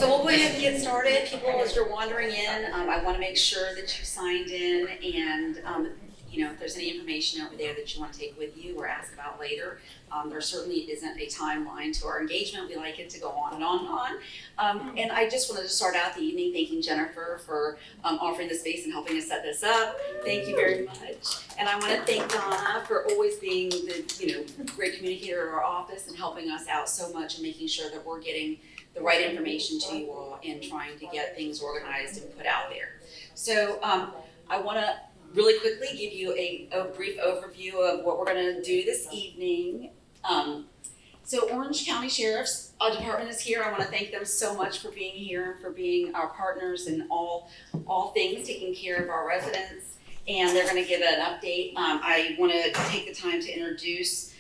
So we'll go ahead and get started. People, as you're wandering in, I want to make sure that you signed in, and if there's any information over there that you want to take with you or ask about later. There certainly isn't a timeline to our engagement. We like it to go on and on and on. And I just wanted to start out the evening thanking Jennifer for offering the space and helping us set this up. Thank you very much. And I want to thank Donna for always being the great communicator at our office and helping us out so much and making sure that we're getting the right information to you all and trying to get things organized and put out there. So I want to really quickly give you a brief overview of what we're going to do this evening. So Orange County Sheriff's Department is here. I want to thank them so much for being here and for being our partners in all things, taking care of our residents. And they're going to give an update. I want to take the time to introduce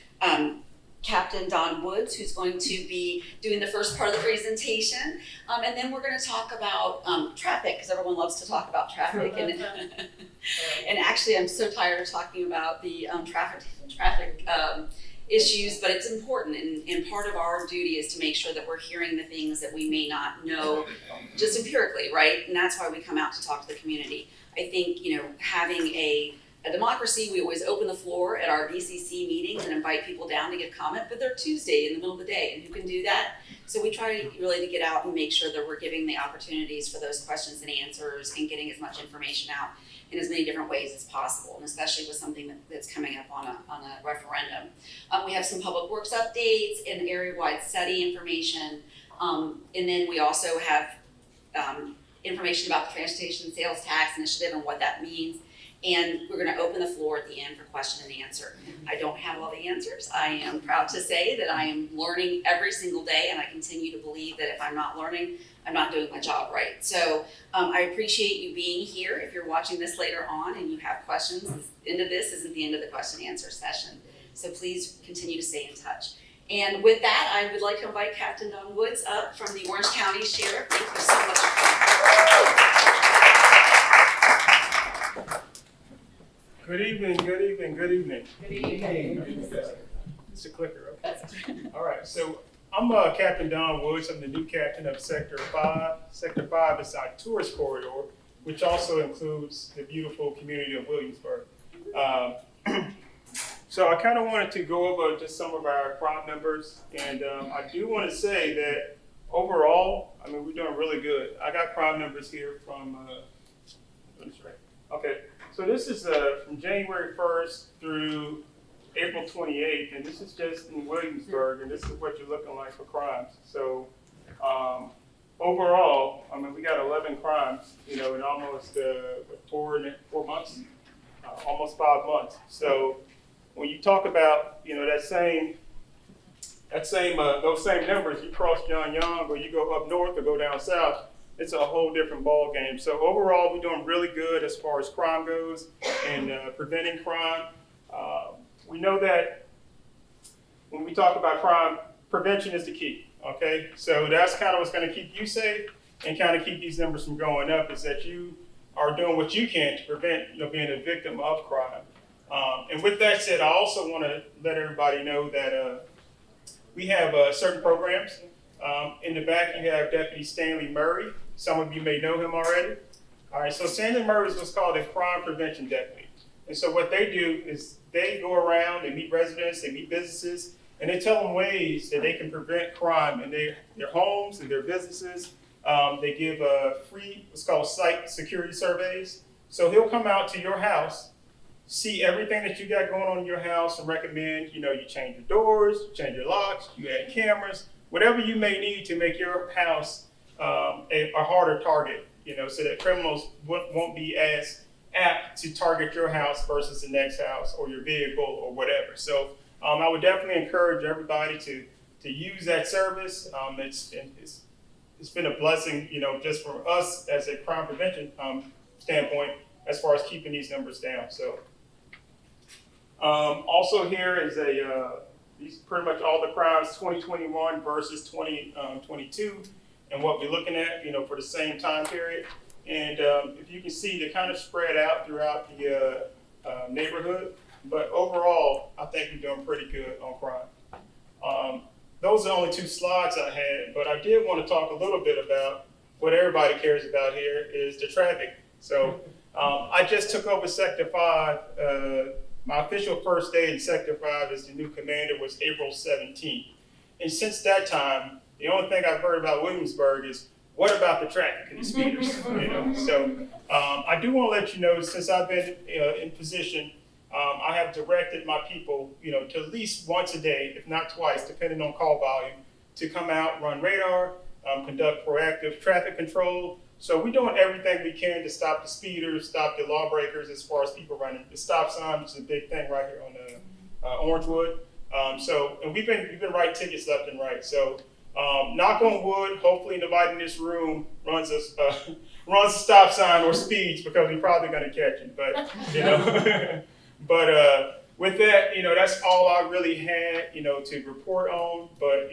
Captain Don Woods, who's going to be doing the first part of the presentation. And then we're going to talk about traffic, because everyone loves to talk about traffic. And actually, I'm so tired of talking about the traffic issues, but it's important. And part of our duty is to make sure that we're hearing the things that we may not know just empirically, right? And that's why we come out to talk to the community. I think, having a democracy, we always open the floor at our VCC meetings and invite people down to give comment, but they're Tuesday in the middle of the day, and who can do that? So we try really to get out and make sure that we're giving the opportunities for those questions and answers and getting as much information out in as many different ways as possible, and especially with something that's coming up on a referendum. We have some public works updates and area-wide study information, and then we also have information about the transportation sales tax initiative and what that means. And we're going to open the floor at the end for question and answer. I don't have all the answers. I am proud to say that I am learning every single day, and I continue to believe that if I'm not learning, I'm not doing my job right. So I appreciate you being here. If you're watching this later on and you have questions, the end of this isn't the end of the question and answer session. So please continue to stay in touch. And with that, I would like to invite Captain Don Woods up from the Orange County Sheriff. Thank you so much for coming. Good evening, good evening, good evening. Good evening. It's a clicker, okay. All right, so I'm Captain Don Woods. I'm the new captain of Sector 5. Sector 5 is our tourist corridor, which also includes the beautiful community of Williamsburg. So I kind of wanted to go over just some of our crime numbers, and I do want to say that overall, we're doing really good. I got crime numbers here from, okay. So this is from January 1st through April 28th, and this is just in Williamsburg, and this is what you're looking like for crimes. So overall, we got 11 crimes, in almost 4 months, almost 5 months. So when you talk about, those same numbers, you cross John Young, or you go up north or go down south, it's a whole different ball game. So overall, we're doing really good as far as crime goes and preventing crime. We know that when we talk about crime, prevention is the key, okay? So that's kind of what's going to keep you safe and kind of keep these numbers from going up, is that you are doing what you can to prevent being a victim of crime. And with that said, I also want to let everybody know that we have certain programs. In the back, you have Deputy Stanley Murray. Some of you may know him already. All right, so Stanley Murray is what's called a crime prevention deputy. And so what they do is they go around, they meet residents, they meet businesses, and they tell them ways that they can prevent crime in their homes and their businesses. They give free, what's called site security surveys. So he'll come out to your house, see everything that you got going on in your house, and recommend, you change your doors, you change your locks, you add cameras, whatever you may need to make your house a harder target, so that criminals won't be as apt to target your house versus the next house or your vehicle or whatever. So I would definitely encourage everybody to use that service. It's been a blessing, just for us as a crime prevention standpoint, as far as keeping these numbers down. So also here is these pretty much all the crimes 2021 versus 2022, and what we're looking at, for the same time period. And if you can see, they're kind of spread out throughout the neighborhood, but overall, I think we're doing pretty good on crime. those are the only 2 slides I had, but I did want to talk a little bit about what everybody cares about here is the traffic. So I just took over Sector 5. My official first day in Sector 5 as the new commander was April 17th. And since that time, the only thing I've heard about Williamsburg is, what about the traffic and the speeders? So I do want to let you know, since I've been in position, I have directed my people, to at least once a day, if not twice, depending on call volume, to come out, run radar, conduct proactive traffic control. So we're doing everything we can to stop the speeders, stop the lawbreakers as far as people running. The stop sign is a big thing right here on Orangewood. And we've been writing tickets left and right. So knock on wood, hopefully nobody in this room runs a stop sign or speeds, because we're probably going to catch him. But but with that, that's all I really had, to report on. But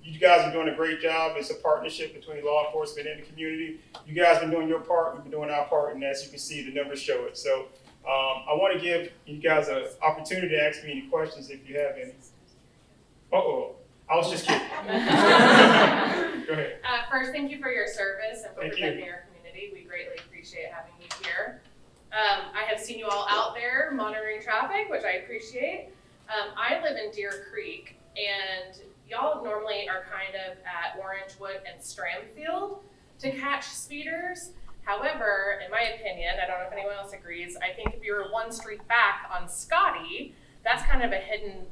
you guys are doing a great job. It's a partnership between law enforcement and the community. You guys have been doing your part, we've been doing our part, and as you can see, the numbers show it. So I want to give you guys an opportunity to ask me any questions if you have any. I was just kidding. Go ahead. First, thank you for your service and for protecting our community. We greatly appreciate having you here. I have seen you all out there monitoring traffic, which I appreciate. I live in Deer Creek, and y'all normally are kind of at Orangewood and Stramfield to catch speeders. However, in my opinion, I don't know if anyone else agrees, I think if you were one street back on Scotty, that's kind of a hidden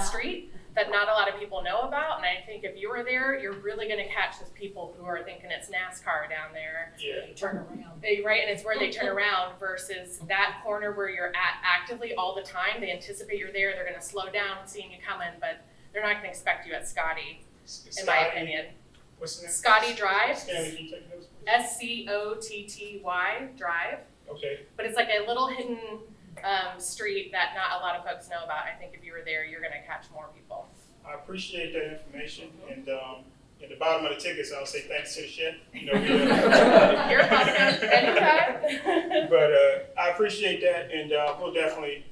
street that not a lot of people know about. And I think if you were there, you're really going to catch those people who are thinking it's NASCAR down there. Yeah. They turn around. Right, and it's where they turn around versus that corner where you're at actively all the time. They anticipate you're there. They're going to slow down seeing you coming, but they're not going to expect you at Scotty, in my opinion. What's the name? Scotty Drive, Stanley, can you take those? SCOTTY Drive. Okay. But it's like a little hidden street that not a lot of folks know about. I think if you were there, you're going to catch more people. I appreciate that information, and at the bottom of the tickets, I'll say thanks to the chef. You're welcome anytime. But I appreciate that, and we'll definitely.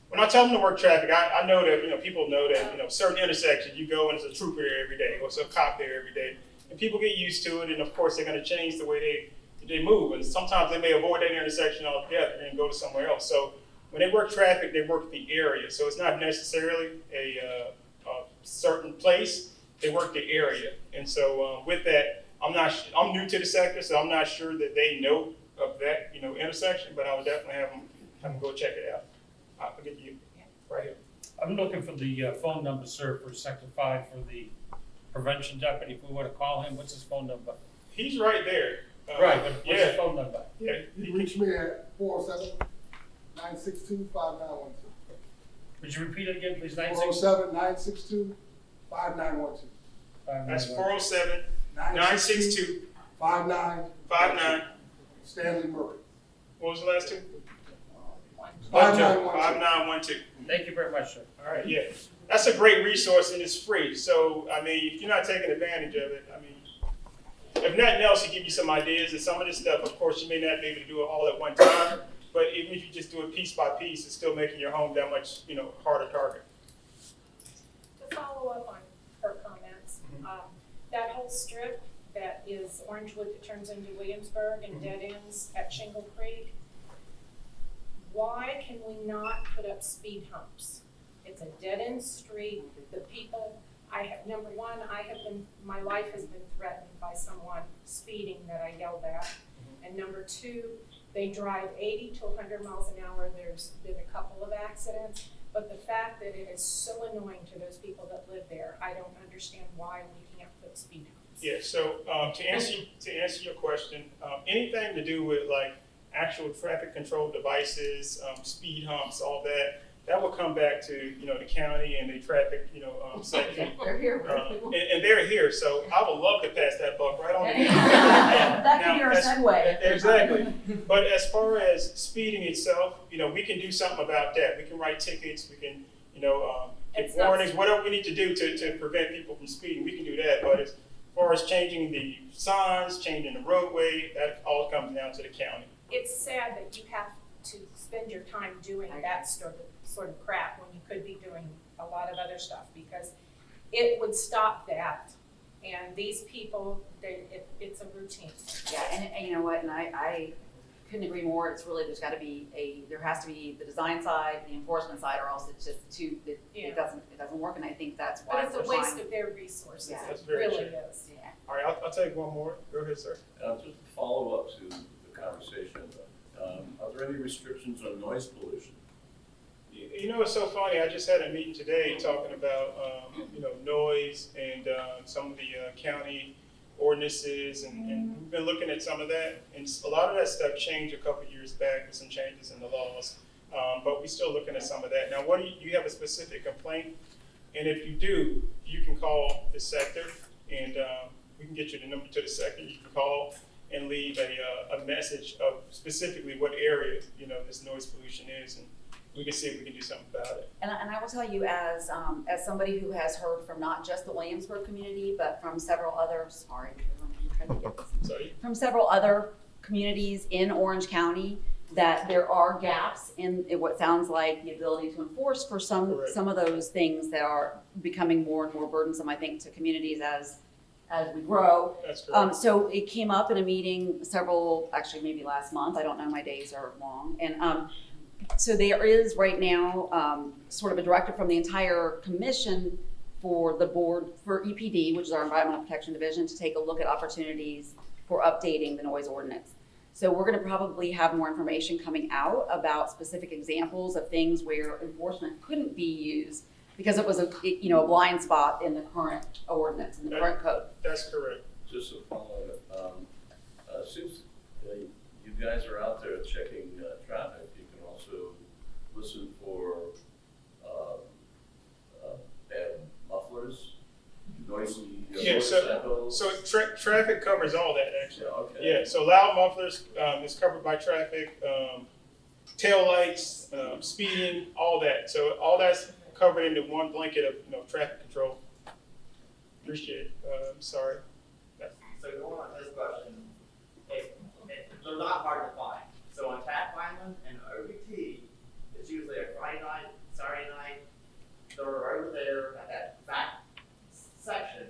When I tell them to work traffic, I know that people know that certain intersections you go and there's a trooper there every day or a cop there every day, and people get used to it, and of course they're going to change the way they move, and sometimes they may avoid that intersection altogether and go to somewhere else. So when they work traffic, they work the area. So it's not necessarily a certain place. They work the area. And so with that, I'm new to the sector, so I'm not sure that they know of that intersection, but I would definitely have them go check it out. I'll forget you right here. I'm looking for the phone number, sir, for Sector 5 for the prevention deputy. If we want to call him, what's his phone number? He's right there. Right, but what's his phone number? Yeah. You can reach me at 407-962-5912. Would you repeat it again, please? 407-962-5912. That's 407-962-59. 59. Stanley Murray. What was the last two? 5912. 5912. Thank you very much, sir. All right, yeah. That's a great resource and it's free. So, if you're not taking advantage of it, if nothing else, it gives you some ideas. And some of this stuff, of course, you may not be able to do it all at one time. But even if you just do it piece by piece, it's still making your home that much, harder target. To follow up on her comments, that whole strip that is Orangewood that turns into Williamsburg and dead ends at Shingle Creek, why can we not put up speed humps? It's a dead end street. The people, my life has been threatened by someone speeding that I yelled at. And number two, they drive 80 to 100 miles an hour. There's been a couple of accidents, but the fact that it is so annoying to those people that live there, I don't understand why we can't put speed humps. Yeah, so to answer your question, anything to do with like actual traffic control devices, speed humps, all that will come back to the county and the traffic section. They're here. And they're here, so I would love to pass that buck right on. That could be our segue. Exactly. But as far as speeding itself, we can do something about that. We can write tickets. We can give warnings, whatever we need to do to prevent people from speeding. We can do that. But as far as changing the signs, changing the roadway, that all comes down to the county. It's sad that you have to spend your time doing that sort of crap when you could be doing a lot of other stuff, because it would stop that. And these people, it's a routine. Yeah, and you know what, and I couldn't agree more. It's really, there has to be the design side, the enforcement side, or else it's just it doesn't work, and I think that's why But it's a waste of their resources, Yeah. That's it very really true. is. Yeah. All right, I'll take one more. Go ahead, sir. Just a follow-up to the conversation, are there any restrictions on noise pollution? You know, it's so funny. I just had a meeting today talking about, noise and some of the county ordinances, and we've been looking at some of that. And a lot of that stuff changed a couple of years back with some changes in the laws, but we're still looking at some of that. Now, you have a specific complaint? And if you do, you can call the sector, and we can get you the number to the sector. You can call and leave a message of specifically what area, this noise pollution is, and we can see if we can do something about it. And I will tell you, as somebody who has heard from not just the Williamsburg community, but from several other, from several other communities in Orange County, that there are gaps in what sounds like the ability to enforce for some of those things that are becoming more and more burdensome, I think, to communities as we grow. That's correct. So it came up in a meeting maybe last month. I don't know, my days are long. And so there is right now sort of a directive from the entire commission for the board, for EPD, which is our Environmental Protection Division, to take a look at opportunities for updating the noise ordinance. So we're going to probably have more information coming out about specific examples of things where enforcement couldn't be used because it was a blind spot in the current ordinance, in the current code. That's correct. Just a follow-up, since you guys are out there checking traffic, you can also listen for bad mufflers, noisy motorcycles. So traffic covers all that, actually. Yeah, okay. Yeah, so loud mufflers is covered by traffic, tail lights, speeding, all that. So all that's covered into one blanket of traffic control. Appreciate it. Sorry. So going on this question, they're not hard to find. So on Taft Island and OBT, it's usually a Friday night, Saturday night. They're over there at that back section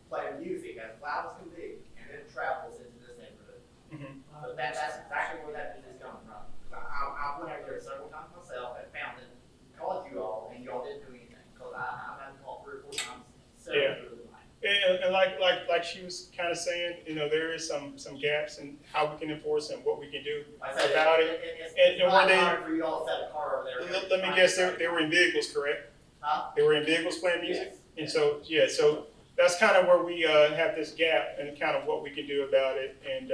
playing music as loud as can be, and it travels into this neighborhood. Mm-hmm. But that's exactly where that music is coming from. I went over there several times myself and found it, called you all, and y'all didn't do anything, because I've had to call 3 or 4 times several through the night. And like she was kind of saying, there is some gaps in how we can enforce and what we can do Like I said, about it. It's And not were they- hard for you all to set a car over there. Let me guess, they were in vehicles, correct? Huh? They were in vehicles playing music? Yes. And so that's kind of where we have this gap and kind of what we can do about it. And,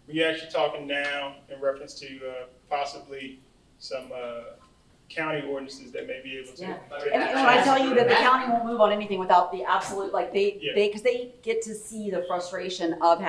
we're actually talking now in reference to possibly some county ordinances that may be able to. Yeah. to- And when I tell you that the county won't move on anything without the absolute, because they get to see the frustration of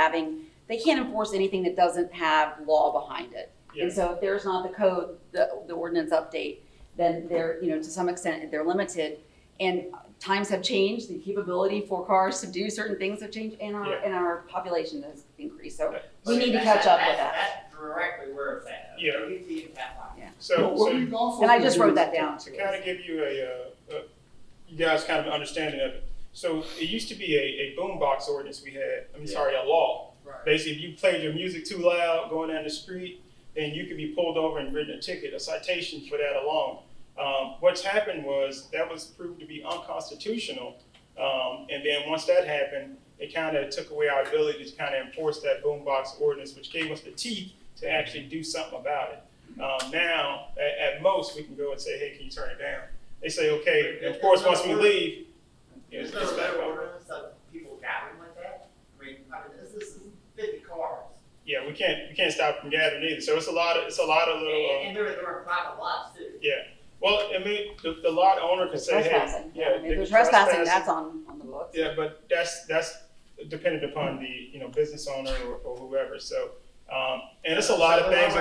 they can't enforce anything that doesn't have law behind it. Yeah. And so if there's not the code, the ordinance update, then they're, to some extent, they're limited. And times have changed, the capability for cars to do certain things have changed, and our population has increased. So we need to catch up with that. That's directly where it's at. Yeah. OBT and Taft Island. So you also And I just can wrote do- that down. to kind of give you you guys kind of an understanding of it. So it used to be a boombox ordinance we had, a law. Right. Basically, if you played your music too loud going down the street, then you could be pulled over and written a ticket, a citation for that alone. What's happened was that was proved to be unconstitutional. And then once that happened, it kind of took away our ability to kind of enforce that boombox ordinance, which gave us the teeth to actually do something about it. Now, at most, we can go and say, hey, can you turn it down? They say, okay, and of course, once we leave, There's it's back no on. ordinance of people gathering like that. This is 50 cars. Yeah, we can't stop from gathering either. So it's a lot of little. And they're in private lots too. Yeah. Well, I mean, the lot owner can say, hey, Trespassing. yeah, I mean, if there's trespassing, that's on the books. Yeah, but that's dependent upon the business owner or whoever. So, and it's a lot of things.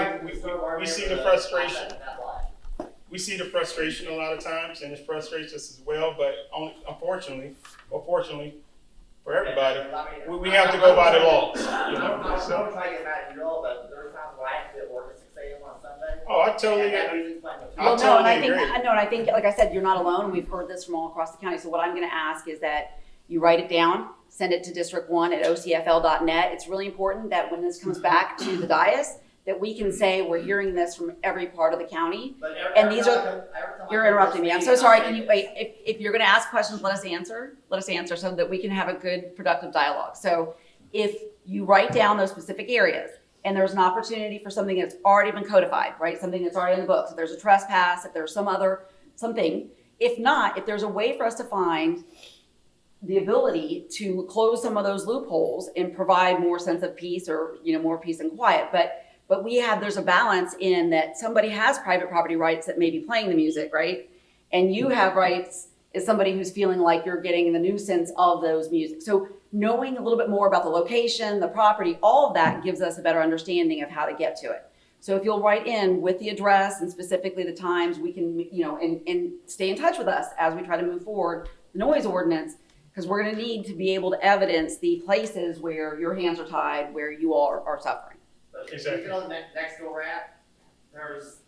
We see the frustration. We see the frustration a lot of times, and it frustrates us as well. But unfortunately, or fortunately for everybody, we have to go by the laws. I'm not trying to get mad at you all, but there are times where I have to be at work at 6 a.m. on Sunday. Oh, I totally, And that usually explains it. I Well, no, and I totally think, agree. no, and I think, like I said, you're not alone. We've heard this from all across the county. So what I'm gonna ask is that you write it down, send it to District 1 at ocfl.net. It's really important that when this comes back to the dais, that we can say we're hearing this from every part of the county. But And these are- You're interrupting me. I'm so sorry. Can you wait? If you're gonna ask questions, let us answer so that we can have a good, productive dialogue. So if you write down those specific areas and there's an opportunity for something that's already been codified, right? Something that's already in the books, if there's a trespass, if there's something. If not, if there's a way for us to find the ability to close some of those loopholes and provide more sense of peace or, more peace and quiet. But there's a balance in that somebody has private property rights that may be playing the music, right? And you have rights as somebody who's feeling like you're getting the nuisance of those music. So knowing a little bit more about the location, the property, all of that gives us a better understanding of how to get to it. So if you'll write in with the address and specifically the times, we can, and stay in touch with us as we try to move forward the noise ordinance, because we're gonna need to be able to evidence the places where your hands are tied, where you are suffering. But if Exactly. you go to the next door app, there's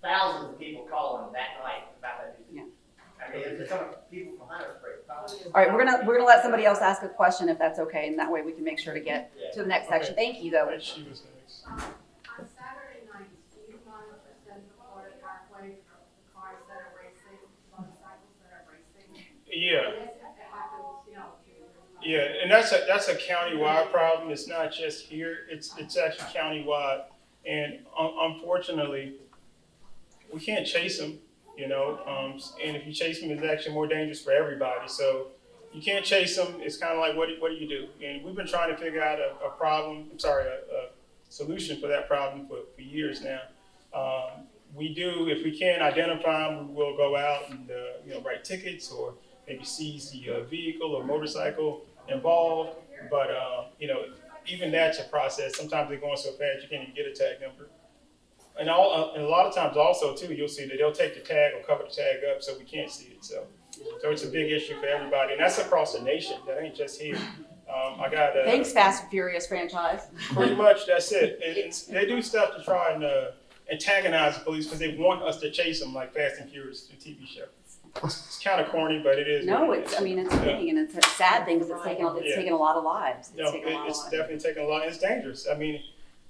thousands of people calling that night about that music. I mean, it's some people from Huntersburg. All right, we're gonna let somebody else ask a question if that's okay, and that way we can make sure to get to the next Okay. section. Thank you, though. Right, she was next. On Saturday nights, do you mind if I send the car halfway for the cars that are racing, motorcycles that are racing? Yeah. Yes, it happens, Yeah, and that's a countywide problem. It's not just here. It's actually countywide, and unfortunately, we can't chase them. And if you chase them, it's actually more dangerous for everybody. So you can't chase them. It's kind of like what do you do? And we've been trying to figure out a solution for that problem for years now. We do, if we can identify them, we will go out and write tickets or maybe seize the vehicle or motorcycle involved. But even that's a process. Sometimes they're going so fast you can't even get a tag number. And a lot of times also too, you'll see that they'll take the tag or cover the tag up so we can't see it. So it's a big issue for everybody, and that's across the nation. That ain't just here. I got Thanks, Fast and Furious franchise. pretty much that's it. And they do stuff to try and antagonize the police because they want us to chase them, like Fast and Furious, the TV show. It's kind of corny, but it is. No, what it it's is. a thing, and it's a sad thing because it's taken a lot of lives. No, it's definitely taking a lot. It's dangerous. I mean,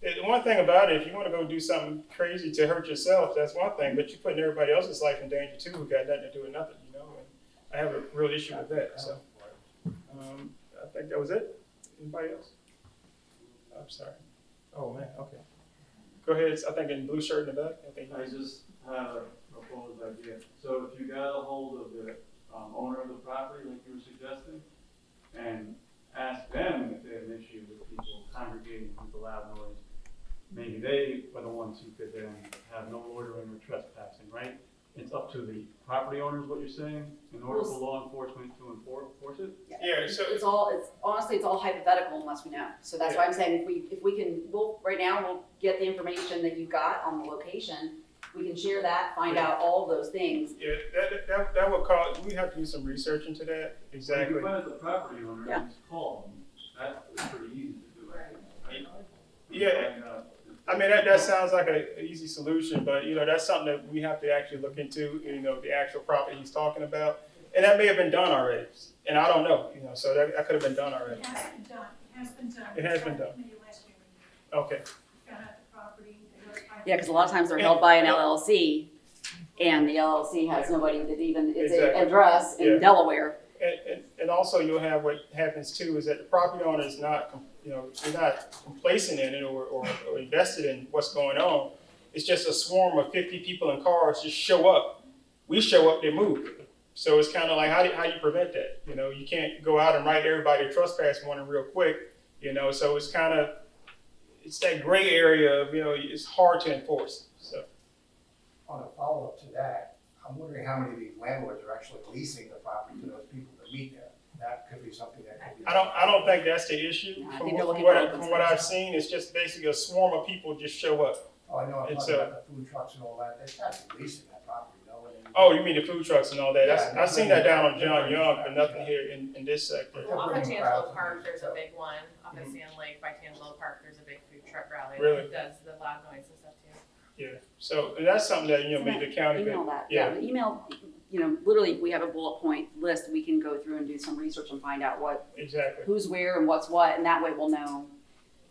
the one thing about it, if you want to go do something crazy to hurt yourself, that's one thing. But you're putting everybody else's life in danger too, who got nothing to do with nothing. And I have a real issue with that. So I think that was it. Anybody else? I'm sorry. Oh man. Okay. Go ahead. I think in blue shirt in the back. I just have a proposed idea. So if you got a hold of the owner of the property, like you were suggesting, and ask them if they have an issue with people congregating with the loud noise, maybe they are the ones who could then have no loitering or trespassing, right? It's up to the property owners, what you're saying, in order for law enforcement to enforce it? Yeah. So It's all hypothetical unless we know. So that's why I'm saying if we can, right now we'll get the information that you got on the location. We can share that, find out all of those things. yeah, that would cause. We have to do some research into that. Exactly. If you find the property owner Yeah. and just call them, that's pretty easy to do. Right? Yeah. I mean, that sounds like an easy solution, but that's something that we have to actually look into. The actual property he's talking about, and that may have been done already, and I don't know. So that could have been done already. It has been done, it has been done. It has been done. Maybe last year, Okay. we found out the property. Yeah, because a lot of times they're held by an LLC, and the LLC has nobody that even is an Exactly. address in Yeah. Delaware. And also you'll have what happens too is that the property owner is not, they're not complacent in it or invested in what's going on. It's just a swarm of 50 people in cars just show up. We show up, they move. So it's kind of like, how do you prevent that? You can't go out and write everybody a trespass warning real quick, so it's kind of, it's that gray area of, it's hard to enforce, so. On a follow-up to that, I'm wondering how many of these landlords are actually leasing the property to those people to meet there. That could be something that could be. I don't think that's the issue. No, I From think they're looking what for I- open from what space. I've seen, it's just basically a swarm of people just show up. Oh, I know, I'm It's talking about the food trucks and all that, they've got to be leasing that property, no? Oh, you mean the food trucks and all that? Yeah, I've seen that down on John Young, but nothing here in this sector. Off of bringing Tangelo crowds Park, in. there's a big one. Off of Sand Lake by Tangelo Park, there's a big food truck rally Really? that does the loud noise and stuff too. Yeah, so that's something that, maybe the county Email could, that, yeah. the email, literally, if we have a bullet point list, we can go through and do some research and find out Exactly. who's where and what's what, and that way we'll know.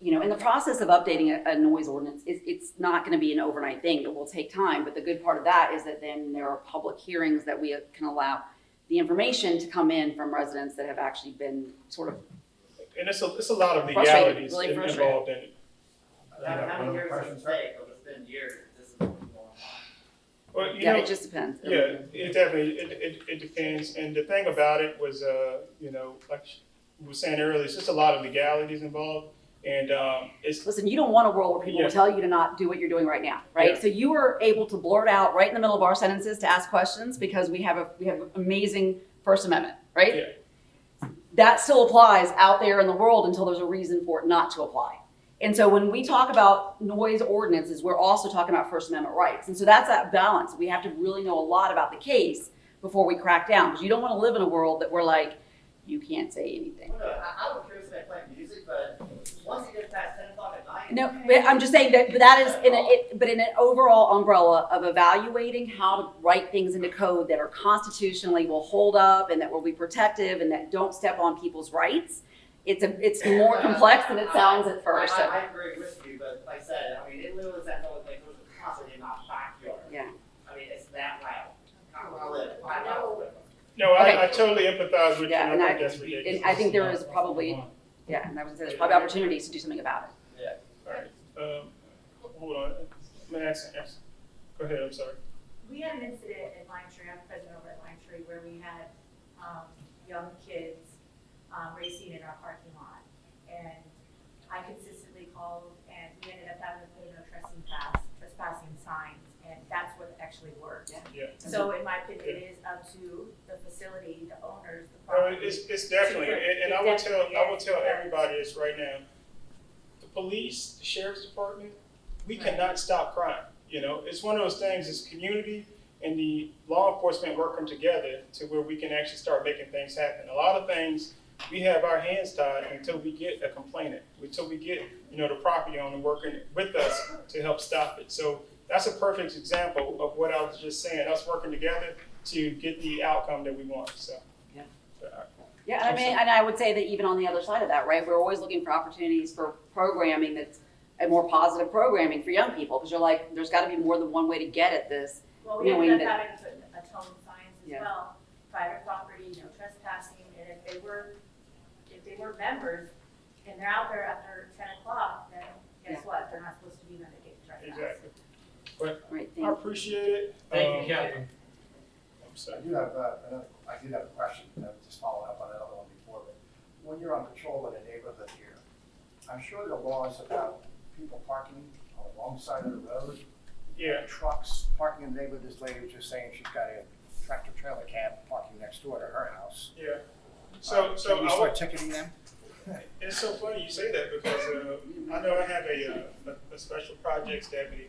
In the process of updating a noise ordinance, it's not gonna be an overnight thing, it will take time, but the good part of that is that then there are public hearings that we can allow the information to come in from residents that have actually been sort of, And it's a lot of Frustrated, legalities really frustrated. involved in it. How many years is it take? Well, it's been years, this is going on. Well, it just depends. Yeah, it definitely, it depends, and the thing about it was, like we were saying earlier, it's just a lot of legalities involved, and, it's, Listen, you don't want a world where people Yeah. will tell you to not do what you're doing right now, right? Yeah. So you were able to blurt out right in the middle of our sentences to ask questions because we have amazing First Amendment, right? Yeah. That still applies out there in the world until there's a reason for it not to apply. And so when we talk about noise ordinances, we're also talking about First Amendment rights. And so that's that balance. We have to really know a lot about the case before we crack down, because you don't want to live in a world that we're like, you can't say anything. Well, no, I don't care if they play music, but once you get past 10 o'clock at night. No, but I'm just saying that, but that is in an overall umbrella of evaluating how to write things into code that are constitutionally will hold up and that will be protective and that don't step on people's rights. It's more complex than it sounds at first. So. I agree with you, but like I said, it literally is that whole thing, there was a concert in my backyard. Yeah. I mean, it's that loud. I live 5 miles away from it. no, Okay. I totally empathize with you, Yeah, and and I think that's ridiculous. And I think there is probably, yeah, and I would say there's probably opportunities to do something about it. All right, hold on, may I ask, go ahead, I'm sorry. We had an incident at Lime Tree, I'm president over at Lime Tree, where we had, young kids, racing in our parking lot. And I consistently called, and we ended up having to put in no trespassing signs, and that's what actually worked. Yeah. So in my opinion, it is up to the facility, the owners, the No, property. it's definitely, and I will tell everybody this right now. The police, the sheriff's department, we cannot stop crime. It's one of those things, it's community and the law enforcement working together to where we can actually start making things happen. A lot of things, we have our hands tied until we get a complainant, until we get, the property owner working with us to help stop it. So that's a perfect example of what I was just saying, us working together to get the outcome that we want, so. Yeah. So, Yeah, and and I would say that even on the other side of that, right, we're always looking for opportunities for programming that's a more positive programming for young people, because you're like, there's gotta be more than one way to get at this. Well, we knowing ended up that- having to put a tone signs as Yeah. well, private property, no trespassing, and if they were members and they're out there after 10 o'clock, then guess what, they're not supposed to be there to get trespassed. Exactly. But Right, I thank appreciate it. Thank you, Captain. I'm I sorry. do have I did have a question, just following up on another one before, but when you're on patrol in a neighborhood here, I'm sure there are laws about people parking on the wrong side of the road. Yeah. Trucks parking in the neighborhood. This lady was just saying she's got a tractor trailer cab parking next door to her house. Yeah. So Can we I start would, ticketing them? it's so funny you say that because I know I have a special projects deputy,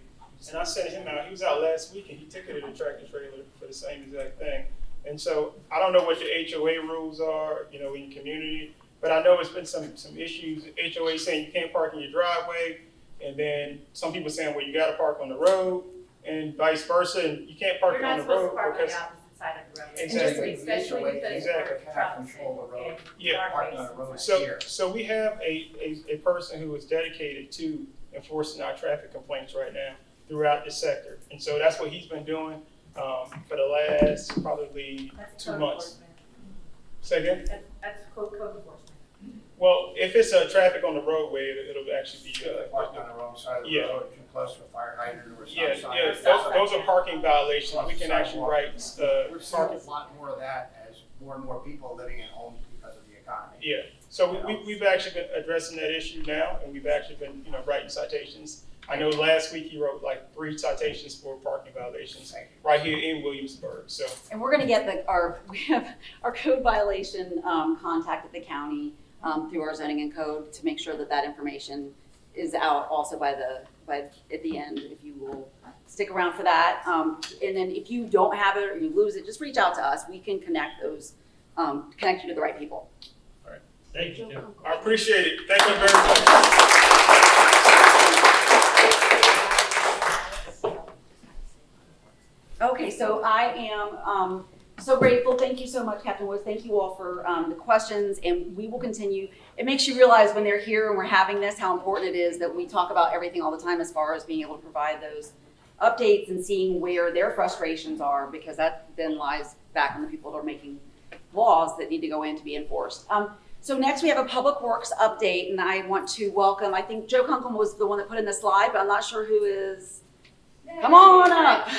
and I sent him out. He was out last week and he ticketed a tractor trailer for the same exact thing. And so I don't know what the HOA rules are, in community, but I know it's been some issues. HOA saying you can't park in your driveway, and then some people saying, well, you got to park on the road, and vice versa, and you can't park You're on not the supposed road to park on the because opposite side of the road. Exactly. Especially because Exactly. for trucks Control the road. and Yeah. Parking on driveways. the road So, here. so we have a person who is dedicated to enforcing our traffic complaints right now throughout the sector. And so that's what he's been doing for the last probably That's 2 code months. enforcement. Say again? That's code enforcement. Well, if it's traffic on the roadway, it'll actually be, They parked on the wrong side of the yeah. road, too close to a fire hydrant or a yeah, stop sign. yeah, those are parking violations. We can actually write, We're seeing parking. a lot more of that as more and more people living in homes because of the economy. Yeah, so we've actually been addressing that issue now, and we've actually been, writing citations. I know last week he wrote like 3 citations for parking violations right here in Williamsburg, so. And we're gonna get we have our code violation contact at the county through our zoning and code to make sure that that information is out also by at the end, if you will stick around for that. And then if you don't have it or you lose it, just reach out to us. We can connect you to the right people. Thank you, Tim. I appreciate it. Thank you very much. so I am so grateful. Thank you so much, Captain Woods. Thank you all for the questions, and we will continue. It makes you realize when they're here and we're having this, how important it is that we talk about everything all the time as far as being able to provide those updates and seeing where their frustrations are, because that then lies back on the people that are making laws that need to go in to be enforced. So next we have a Public Works update, and I want to welcome, I think Joe Kunkel was the one that put in the slide, but I'm not sure who is. Come on up.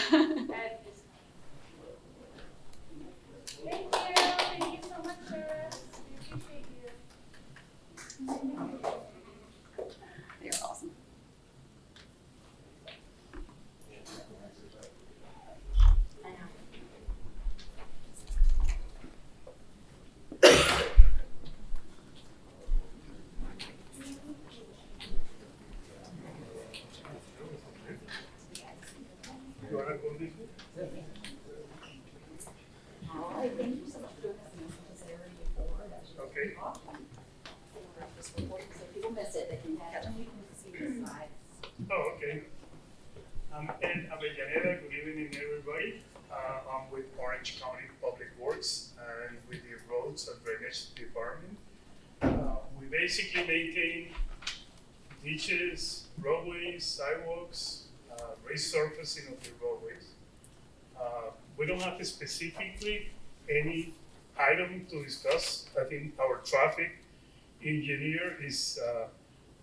Thank you so much, Sarah. We appreciate you. You're awesome. You wanna go this way? All right, thank you so much for doing this in this area before. That's just Okay. awesome. Just recording, so if people miss it, they can catch it. Oh, okay. I'm Ed Avellaneda. Good evening, everybody. I'm with Orange County Public Works and with the Roads and Drainage Department. We basically maintain ditches, roadways, sidewalks, resurfacing of the roadways. We don't have specifically any item to discuss. I think our traffic engineer is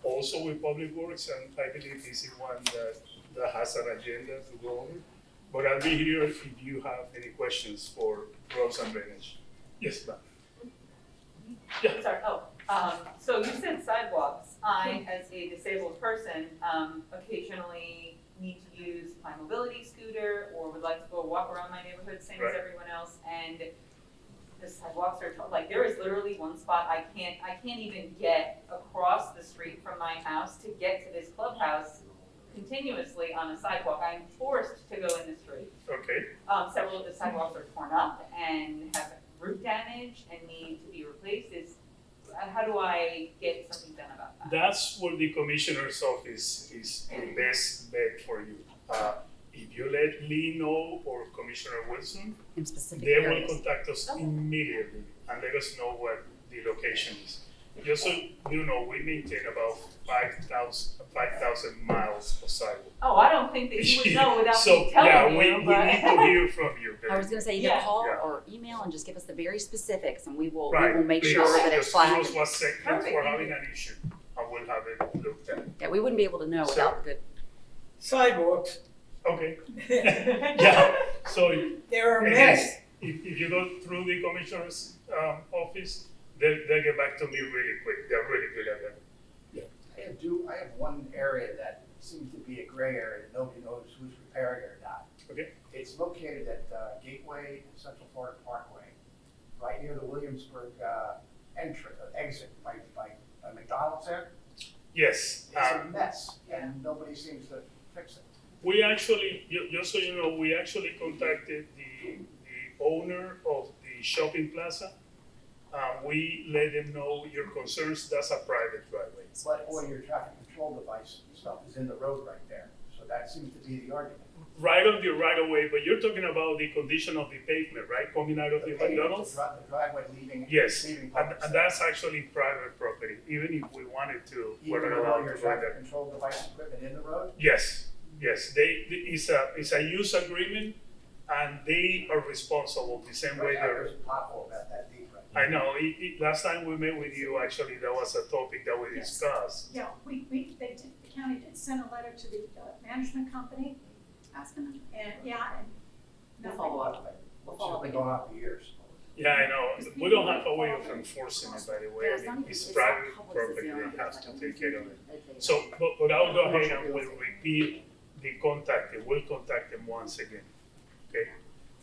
also with Public Works, and I believe he's the one that has an agenda to go over. But I'll be here if you have any questions for roads and drainage. Yes, ma'am. Yeah. Sorry, so you said sidewalks. I, as a disabled person, occasionally need to use my mobility scooter or would like to go walk around my neighborhood, same as Right. everyone else, and the sidewalks are, like, there is literally one spot I can't even get across the street from my house to get to this clubhouse continuously on a sidewalk. I'm forced to go in the street. Okay. Several of the sidewalks are torn up and have root damage and need to be replaced. How do I get something done about that? That's where the commissioner's office is the best bet for you. If you let Lee know or Commissioner Wilson, In specific they will areas. contact us immediately and let us know what the location is. Just so you know, we maintain about 5,000 miles of sidewalk. Oh, I don't think that you would know without So, me telling yeah, you, we but. need to hear from you. I was gonna say either Yeah. call Yeah. or email and just give us the very specifics, and we will Right, make please, sure that it's just give flagged. us what sections Perfect, we're thank having you. an issue, and we'll have it looked at. Yeah, we wouldn't be able to know So- without the good. Sidewalks, Okay. Yeah, so they're a again, mess. if you go through the commissioner's office, they'll get back to me really quick. They're really good at that. I have one area that seems to be a gray area, that nobody knows who's repairing it or not. Okay. It's located at Gateway and Central Florida Parkway, right near the Williamsburg exit by McDonald's there. Yes. It's a mess, and nobody seems to fix it. We actually, just so you know, we actually contacted the owner of the shopping plaza. We let them know your concerns. That's a private driveway. But all your traffic control device stuff is in the road right there, so that seems to be the argument. Right on the right of way, but you're talking about the condition of the pavement, right? Coming out of the McDonald's? The driveway leaving. Yes, leaving and public that's actually private property, even if we wanted to, Even we're not with all allowed your to go there. traffic control device equipment in the road? Yes, it's a use agreement, and they are responsible the same way Right now, they're. there's a pothole about that deep right I know, last time we met with you, actually, that was a topic that we Yes. discussed. Yeah, the county did send a letter to the management company, Asking them. and, and We'll nothing. follow up. We'll follow It's up been again. going on for years. Yeah, I know, we don't have a way of enforcing it, by the way, Yeah, I it's not mean, even- it's not private public, it's property, the owner, they have it's to like take care of it. It's a- So, but I'll go ahead and we'll repeat the contact, we'll contact them once again, okay?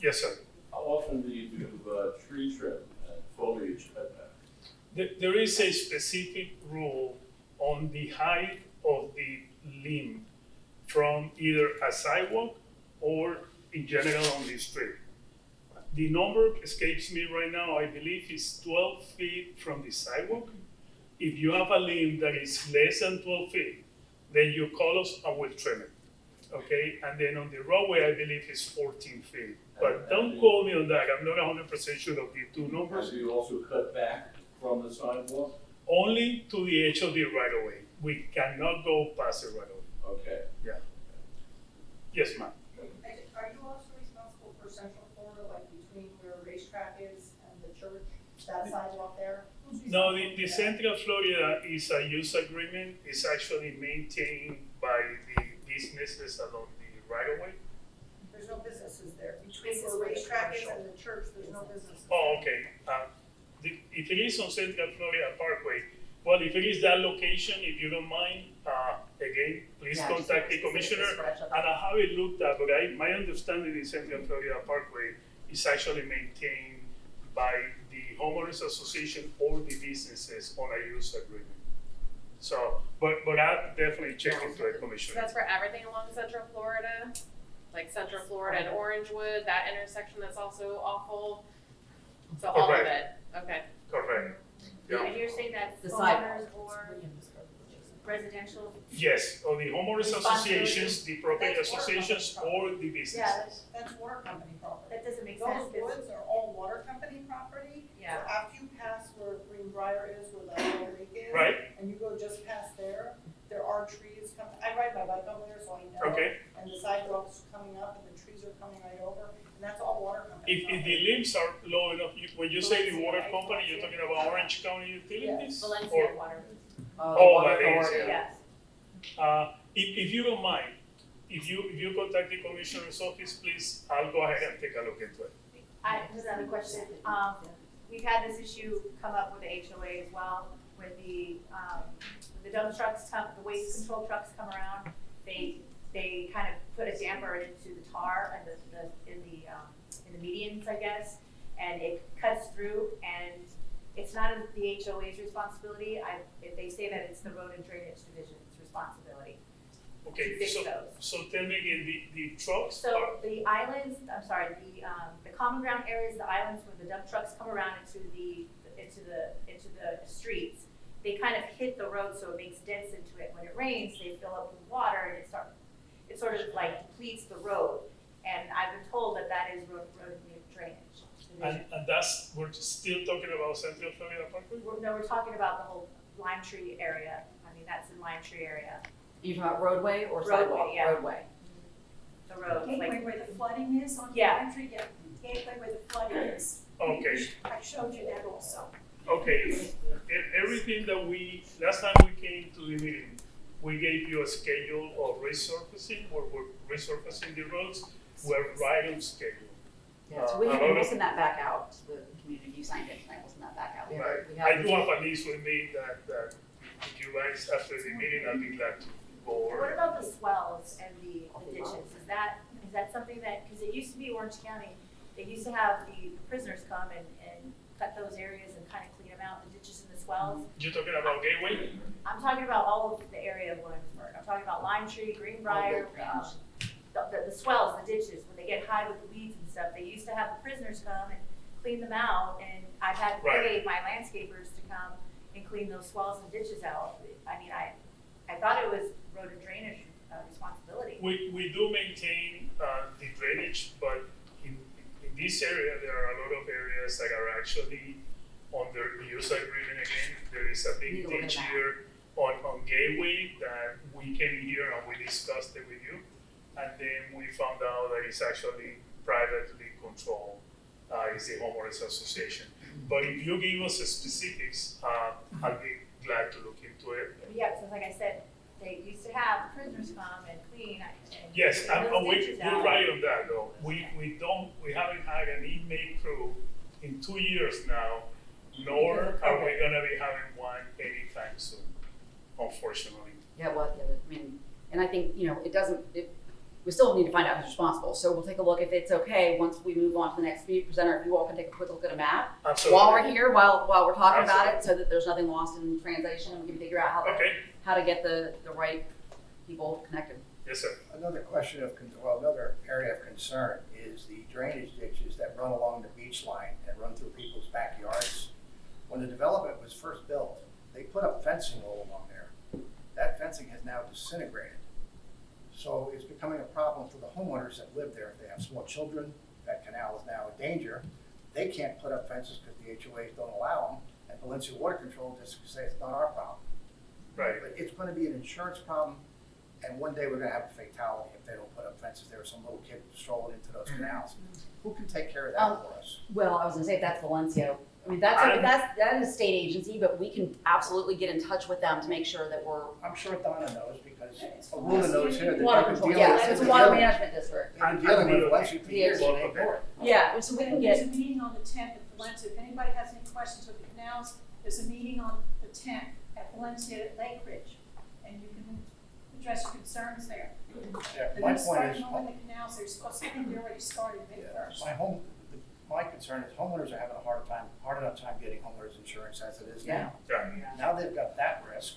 Yes, sir. How often do you do tree trim and foliage cutback? There is a specific rule on the height of the limb from either a sidewalk or in general on the street. The number escapes me right now, I believe it's 12 feet from the sidewalk. If you have a limb that is less than 12 feet, then you call us and we'll trim it. okay? And then on the roadway, I believe it's 14 feet. But don't quote me on that, I'm not 100% sure of the two numbers. Have you also cut back from the sidewalk? Only to the edge of the right of way. We cannot go past the right of way. Okay. Yes, ma'am. Are you also responsible for Central Florida, like between where racetrack is and the church, that sidewalk there? Who's No, responsible the for that? Central Florida is a use agreement. It's actually maintained by the businesses along the right of way. There's no businesses there. This Between is where where the racetrack is commercial and the church, there's no businesses. Oh, okay. If it is on Central Florida Parkway, well, if it is that location, if you don't mind, again, please Yeah, just contact the specific commissioner. scratch up. And I haven't looked at, but my understanding is Central Florida Parkway is actually maintained by the homeowners association or the businesses on a use agreement. So, but I'll definitely check into it, So Commissioner. that's for everything along Central Florida, like Central Florida and Orangewood, that intersection that's also awful. So all of it, Correct. okay. Correct. Yeah. And you're saying that The homeowners or residential? Yes, or the homeowners Responsibility. associations, the property That's water associations, company or the businesses. That's water company property. That doesn't make sense, Those 'cause- woods are all water company property. Yeah. So after you pass where Greenbrier is, where the little lake is. Right. And you go just past there, there are trees coming, I ride my bike over there, so I know. Okay. And the sidewalks coming up and the trees are coming right over, and that's all water company If the property. limbs are low enough, when you say the water company, you're talking about Orange County Utilities? Valencia Or- Water. Oh, Water Valencia. Authority. Yes. If you don't mind, if you contact the commissioner's office, please, I'll go ahead and take a look into it. I just have a question. We've had this issue come up with the HOA as well, with the dump trucks the waste control trucks come around. They kind of put a damper into the tar and in the medians, I guess, and it cuts through, and it's not the HOA's responsibility. If they say that it's the Road and Drainage Division's responsibility. Okay, To fix so, those. so tell me again, the trucks So are, the islands, I'm sorry, the common ground areas, the islands where the dump trucks come around into the streets, they kind of hit the road, so it makes dents into it. When it rains, they fill up with water, and it sort of like depletes the road. And I've been told that is road and drainage. and that's, we're still talking about Central Florida Parkway? We're talking about the whole Lime Tree area. I mean, that's in Lime Tree area, You talking about roadway or Roadway, sidewalk? yeah. Roadway. the road, Gateway like, where the flooding is on Yeah. Country, yeah, gateway where the flooding is. Okay. I showed you that also. Okay, everything that last time we came to the meeting, we gave you a schedule of resurfacing, where we're resurfacing the roads, we're right on schedule. Yeah, so we a have lot been of- missing that back out, the community, you signed it tonight, wasn't that back out? We have- Right, we I have- do have a list with me that if you guys, after the meeting, I'll be glad to go over. what about the swells and the ditches? Is that something that, because it used to be Orange County, they used to have the prisoners come and cut those areas and kind of clean them out, the ditches and the swells. You're talking about Gateway? I'm talking about all of the area of Williamsburg. I'm talking about Lime Tree, Greenbrier, the swells, the ditches, when they get high with the weeds and stuff. They used to have the prisoners come and clean them out, and I've had to pay my landscapers to come and clean those swells and ditches out. I mean, I thought it was road and drainage responsibility. We do maintain the drainage, but in this area, there are a lot of areas that are actually under the use agreement again. There is a big ditch here on Gateway that we came here and we discussed it with you. And then we found out that it's actually privately controlled, it's the homeowners association. But if you give us the specifics, I'll be glad to look into it. Yeah, so like I said, they used to have the prisoners come and clean and Yes, clean those ditches you're out. right on that though. We haven't had an inmate crew in 2 years now, nor are we gonna be having one anytime soon, unfortunately. Yeah, well, I mean, and I think, we still need to find out who's responsible, so we'll take a look if it's okay, once we move on to the next presenter, if you all can take a quick look at a map. Absolutely. While we're here, while we're talking about it, Absolutely. so that there's nothing lost in translation, and we can figure out how to get the right people connected. Yes, sir. Another another area of concern is the drainage ditches that run along the beach line and run through people's backyards. When the development was first built, they put up fencing all along there. That fencing has now disintegrated. So it's becoming a problem for the homeowners that live there. If they have small children, that canal is now a danger. They can't put up fences because the HOAs don't allow them, and Valencia Water Control District say it's not our problem. Right. But it's gonna be an insurance problem, and one day we're gonna have a fatality if they don't put up fences there, some little kid strolling into those canals. Who can take care of that for us? Well, I was gonna say, if that's Valencia, I mean, that is a state agency, but we can absolutely get in touch with them to make sure that we're. I'm sure Donna knows, because Luna knows here that Water they've been control, dealing with. yeah, it's a water management district. They've been dealing with Valencia for years, and they Okay. ignore it. Yeah, so we can There's a get, meeting on the 10th at Valencia. If anybody has any questions with the canals, there's a meeting on the 10th at Valencia at Lake Ridge, and you can address your concerns there. Yeah, They're my gonna start point is, mowing the canals. They're supposed to be already started May 1st. my concern is homeowners are having a hard enough time getting homeowners insurance as it is now. Yeah. Now they've got that risk,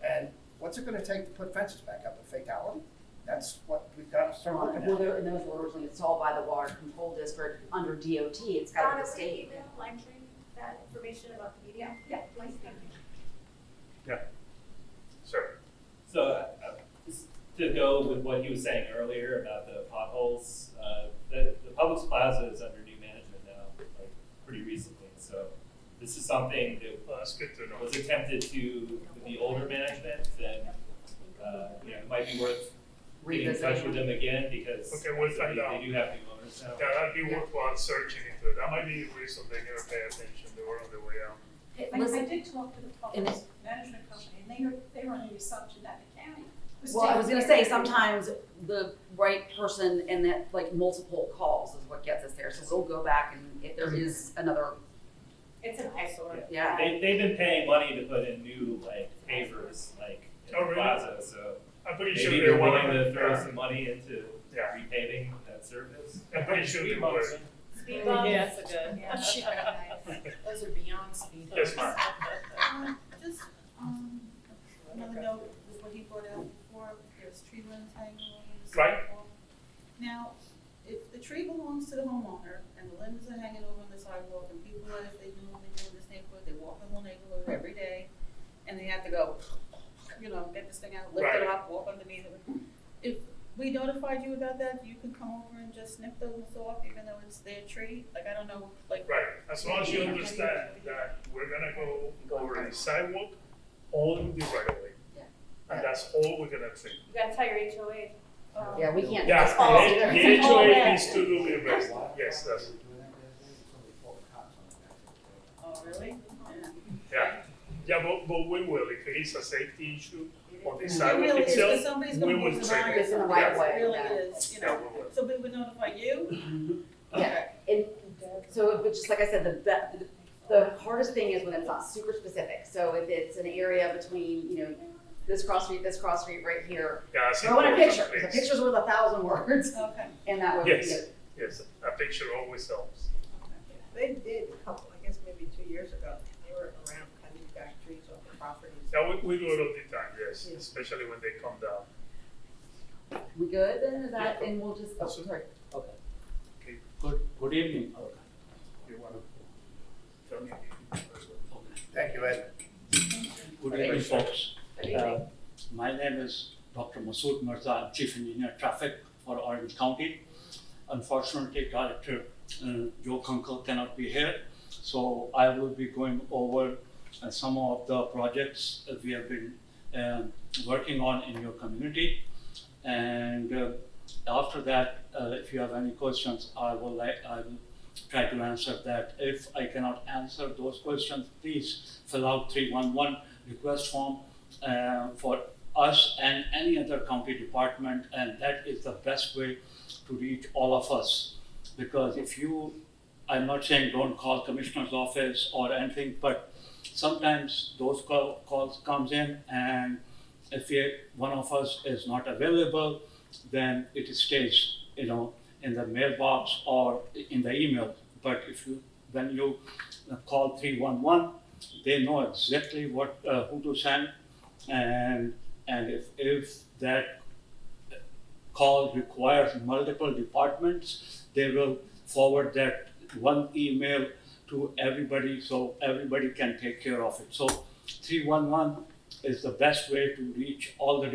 and what's it gonna take to put fences back up, a fatality? That's what we've got to start looking well, at. and those were originally installed by the water control district under DOT, it's got to Donna, the would you state. email Langtree that information about the meeting? Yeah. Please, thank you. Sure. So, just to go with what he was saying earlier about the potholes, the Publix Plaza is under new management now, like pretty recently. So, this is something that Well, that's good to know. was attempted to with the older management. Then, it might be worth getting in touch with them again because Okay, we'll find out. they do have new owners now. Yeah, that'd be worthwhile searching into it. That might be a reason they never pay attention. They were on their way out. I did talk to the And public management company, and they were under the assumption that the county was Well, I was taking gonna care say, of it. sometimes the right person and that, like, multiple calls is what gets us there, so we'll go back and if there is another, It's an eyesore. yeah. They've been paying money to put in new pavers in Oh, the really? plaza, so I'm pretty maybe sure they're they willing want to throw some money into Yeah. repaving that surface. I'm pretty sure they would. Speed bumps. Yeah, that's a good. Yeah. Those are beyond speed. Yes, ma'am. Just, another note with what he brought out before, there's tree limbs hanging over the Right. sidewalk. Now, if the tree belongs to the homeowner and the limbs are hanging over on the sidewalk and people, as they normally do in this neighborhood, they walk the whole neighborhood every day and they have to go, get this thing out, lift it Right. up, walk underneath it. If we notified you about that, you can come over and just snip those off even though it's their tree, like, I don't know, like. Right, as long as you understand that we're gonna go over the sidewalk, only the right of way. Yeah. And that's all we're gonna take. You gotta tell your HOA. Yeah, we can't. Yeah, just follow the either. HOA needs to do the rest. Yes, that's, Oh, really? yeah. Yeah, but we will, if it is a safety issue on the It sidewalk really is, because itself, somebody's we gonna will move trigger. around. It's in the right of way, It really yeah. is, Yeah, we will. So we would notify you? Yeah, and so, but just like I said, the hardest thing is when it's not super specific, so if it's an area between, this cross street right here, Yeah, I see. throw in a those picture, 'cause a things. picture's worth 1,000 words, Okay. and that would, Yes, yes, a picture always helps. They did a couple, I guess maybe 2 years ago, they were around cutting back trees off the properties. Yeah, we do it all the time, yes, especially when they come down. we good then, is that, and we'll just, oh, sorry. Okay, Good evening. you wanna tell me? Thank you, Ed. Good evening, folks. My name is Dr. Masood Mirza. I'm Chief Engineer Traffic for Orange County. Unfortunately, Director Joe Kunkel cannot be here, so I will be going over some of the projects that we have been working on in your community. And after that, if you have any questions, I will try to answer that. If I cannot answer those questions, please fill out 311 request form for us and any other county department, and that is the best way to reach all of us. Because I'm not saying don't call Commissioner's office or anything, but sometimes those calls comes in, and if one of us is not available, then it stays, in the mailbox or in the email. But when you call 311, they know exactly who to send, and if that call requires multiple departments, they will forward that one email to everybody so everybody can take care of it. So 311 is the best way to reach all the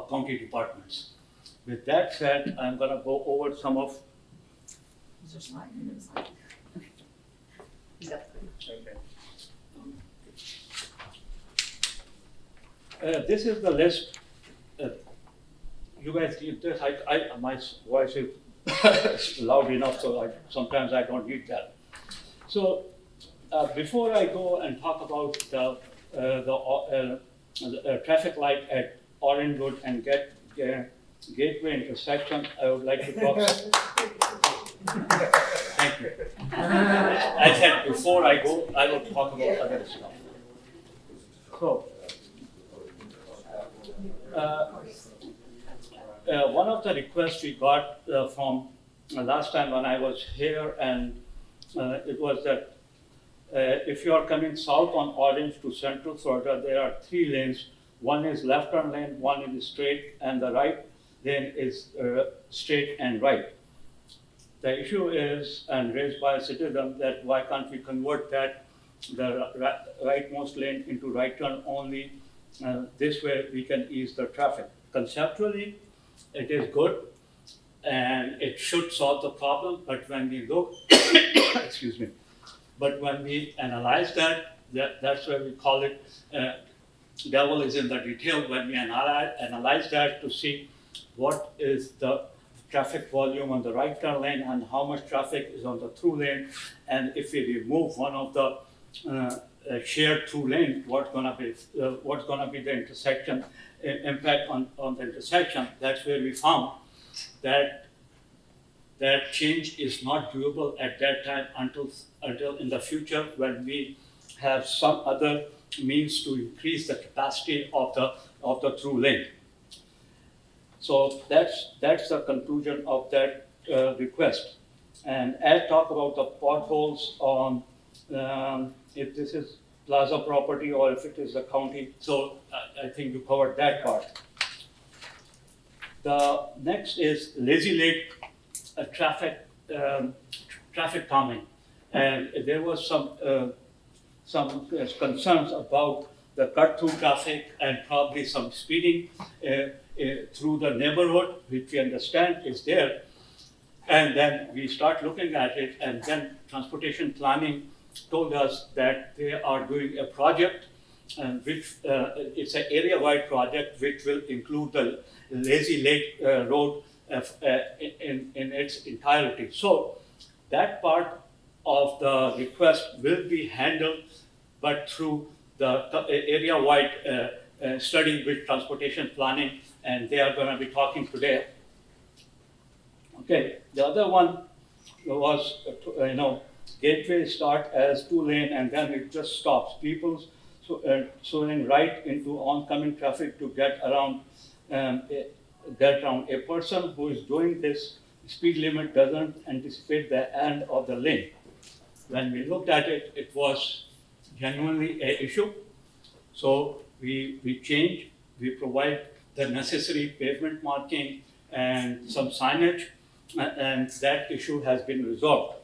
county departments. with that said, I'm gonna go over some of. Is there a slide? There's a slide. He's got the- Okay. This is the list. You guys need this. My voice is loud enough, so sometimes I don't need that. So before I go and talk about the traffic light at Orangewood and Gateway intersection, I would like to talk. Thank you. I said before I go, I will talk about other stuff. So. One of the requests we got from last time when I was here, and it was that if you are coming south on Orange to Central Florida, there are 3 lanes. One is left turn lane, one is straight, and the right lane is straight and right. The issue is, and raised by a citizen, that why can't we convert that, the rightmost lane into right turn only? This way we can ease the traffic. Conceptually, it is good and it should solve the problem, but when we look, excuse me, but when we analyze that's where we call it, devil is in the detail. When we analyze that to see what is the traffic volume on the right turn lane and how much traffic is on the through lane, and if we remove one of the shared through lane, what's gonna be the intersection impact on the intersection. That's where we found that change is not doable at that time until in the future when we have some other means to increase the capacity of the through lane. So that's the conclusion of that request. And Ed talked about the potholes on if this is Plaza property or if it is the county. So I think you covered that part. The next is Lazy Lake traffic calming, and there was some concerns about the cut-through traffic and probably some speeding through the neighborhood, which we understand is there. And then we start looking at it, and then transportation planning told us that they are doing a project, which it's an area-wide project, which will include the Lazy Lake Road in its entirety. So that part of the request will be handled, but through the area-wide study with transportation planning, and they are going to be talking today. Okay, the other one was, Gateway start as 2-lane and then it just stops. People swinging right into oncoming traffic to get around. A person who is doing this speed limit doesn't anticipate the end of the lane. When we looked at it, it was genuinely an issue. So we change, we provide the necessary pavement marking and some signage, and that issue has been resolved.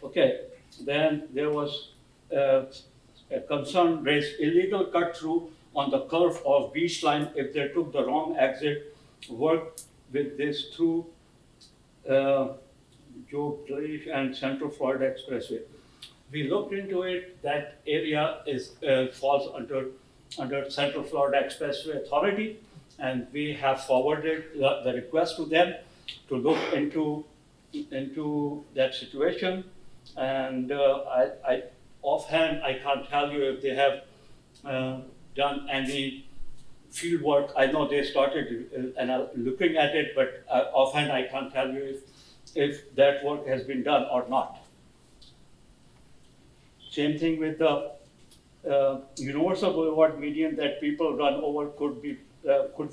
Okay, then there was a concern raised, illegal cut through on the curve of Beach Line if they took the wrong exit, worked with this through Joe Place and Central Florida Expressway. We looked into it, that area falls under Central Florida Expressway Authority, and we have forwarded the request to them to look into that situation. And I offhand, I can't tell you if they have done any field work. I know they started looking at it, but offhand I can't tell you if that work has been done or not. Same thing with the Universal Boulevard median that people run over. Could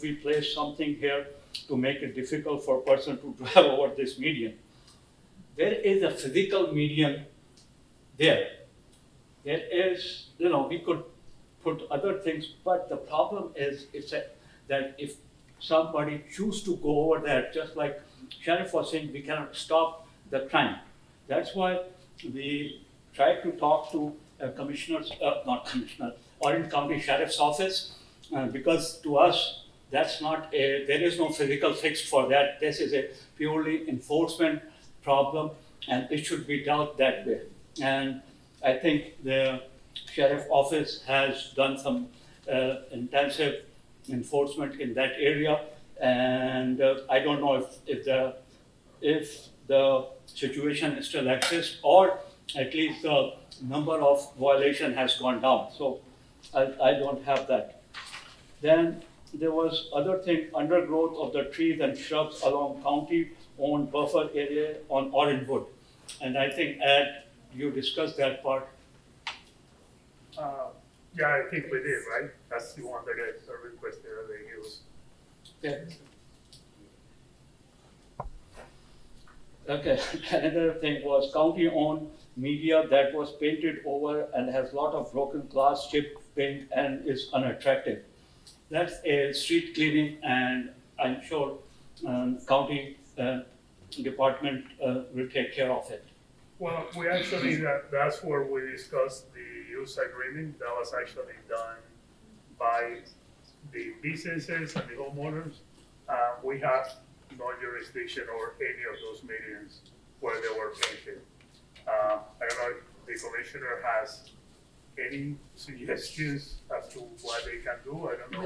we place something here to make it difficult for a person to drive over this median? There is a physical median there. There is, we could put other things, but the problem is that if somebody chooses to go over there, just like Sheriff was saying, we cannot stop the crime. That's why we try to talk to Orange County Sheriff's Office, because to us, that's not there is no physical fix for that. This is a purely enforcement problem, and it should be dealt that way. And I think the Sheriff Office has done some intensive enforcement in that area, and I don't know if the situation still exists, or at least the number of violation has gone down. So I don't have that. Then there was other thing, undergrowth of the trees and shrubs along county-owned buffer area on Orangewood. And I think, Ed, you discussed that part. Yeah, I think we did, right? That's the one that is a request that they use. Okay. Okay, another thing was county-owned media that was painted over and has a lot of broken glass, chipped paint, and is unattractive. That's a street cleaning, and I'm sure county department will take care of it. Well, we actually, that's where we discussed the use agreement. That was actually done by the businesses and the homeowners. We have no jurisdiction over any of those meetings where they were painted. I don't know if the commissioner has any suggestions as to what they can do. I don't know.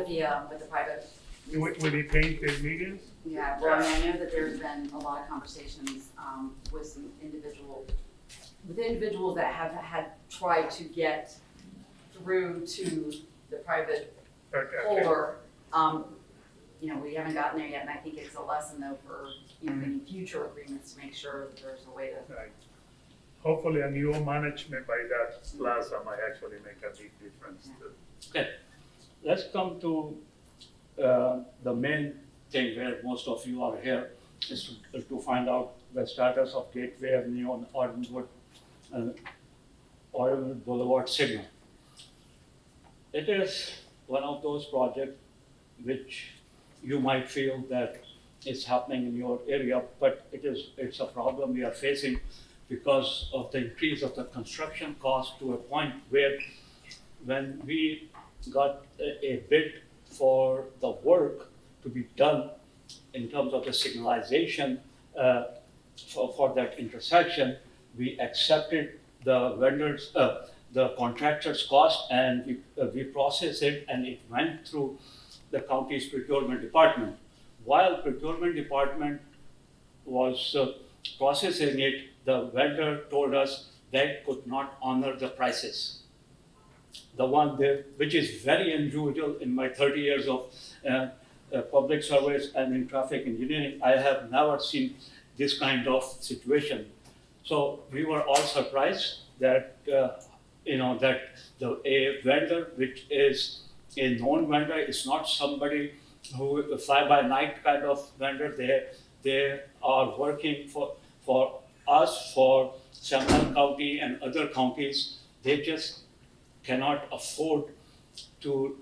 With the private. With the painted meetings? Yeah, well, I know that there's been a lot of conversations with some individuals that have had tried to get through to the private holder. We haven't gotten there yet, and I think it's a lesson though for any future agreements to make sure that there's a way to. Right. Hopefully a new management by that plaza might actually make a big difference too. Okay, let's come to the main thing where most of you are here, is to find out the status of Gateway Avenue on Orangewood Boulevard signal. It is one of those projects which you might feel that is happening in your area, but it's a problem we are facing because of the increase of the construction cost to a point where when we got a bid for the work to be done in terms of the signalization for that intersection, we accepted the vendors, the contractor's cost, and we processed it, and it went through the county's procurement department. While procurement department was processing it, the vendor told us they could not honor the prices. The one there, which is very unusual in my 30 years of public service and in traffic engineering, I have never seen this kind of situation. So we were all surprised that that a vendor which is a known vendor is not somebody who fly-by-night kind of vendor. They are working for us, for Seminole County and other counties. They just cannot afford to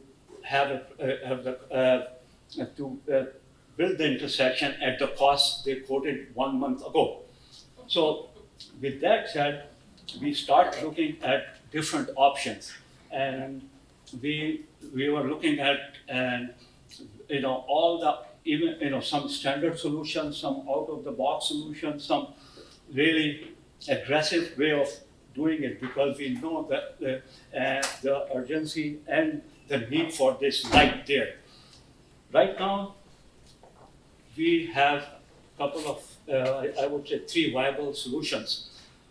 build the intersection at the cost they quoted 1 month ago. So with that said, we start looking at different options, and we were looking at all the even some standard solutions, some out of the box solutions, some really aggressive way of doing it, because we know that the urgency and the need for this light there. Right now, we have a couple of, I would say 3 viable solutions.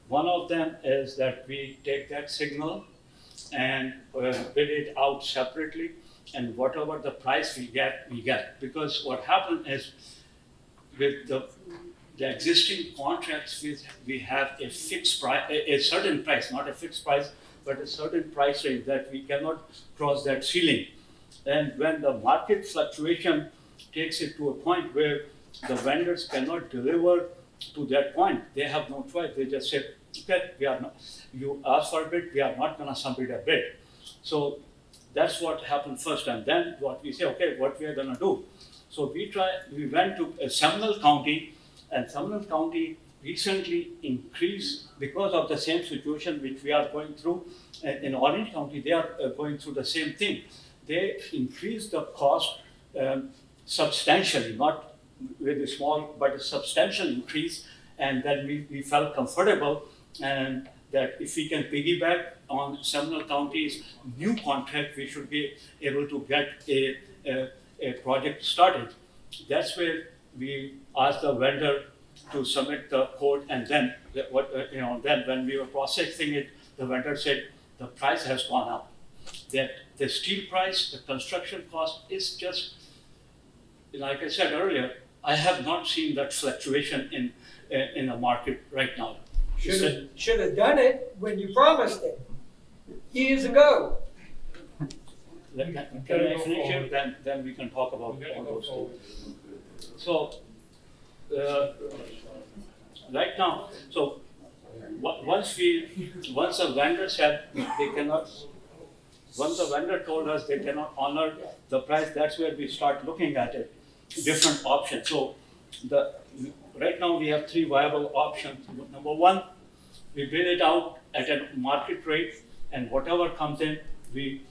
One of them is that we take that signal and bid it out separately, and whatever the price we get. Because what happened is, with the existing contracts, we have a fixed price, a certain price, not a fixed price, but a certain price range that we cannot cross that ceiling. And when the market fluctuation takes it to a point where the vendors cannot deliver to that point, they have no choice. They just say, okay, you ask for a bid, we are not going to submit a bid. So that's what happened first, and then what we say, okay, what we are going to do. So we went to Seminole County, and Seminole County, recently increased because of the same situation which we are going through in Orange County. They are going through the same thing. They increased the cost substantially, not with a small, but a substantial increase. And then we felt comfortable and that if we can piggyback on Seminole County's new contract, we should be able to get a project started. That's where we asked the vendor to submit the quote, and then then when we were processing it, the vendor said the price has gone up. That the steel price, the construction cost is just, like I said earlier, I have not seen that fluctuation in the market right now. Should have done it when you promised it, years ago. Can I finish it? Then we can talk about all those things. So, right now, so once a vendor said they cannot, once the vendor told us they cannot honor the price, that's where we start looking at it, different options. So right now we have 3 viable options. Number 1, we bid it out at a market rate, and whatever comes in, we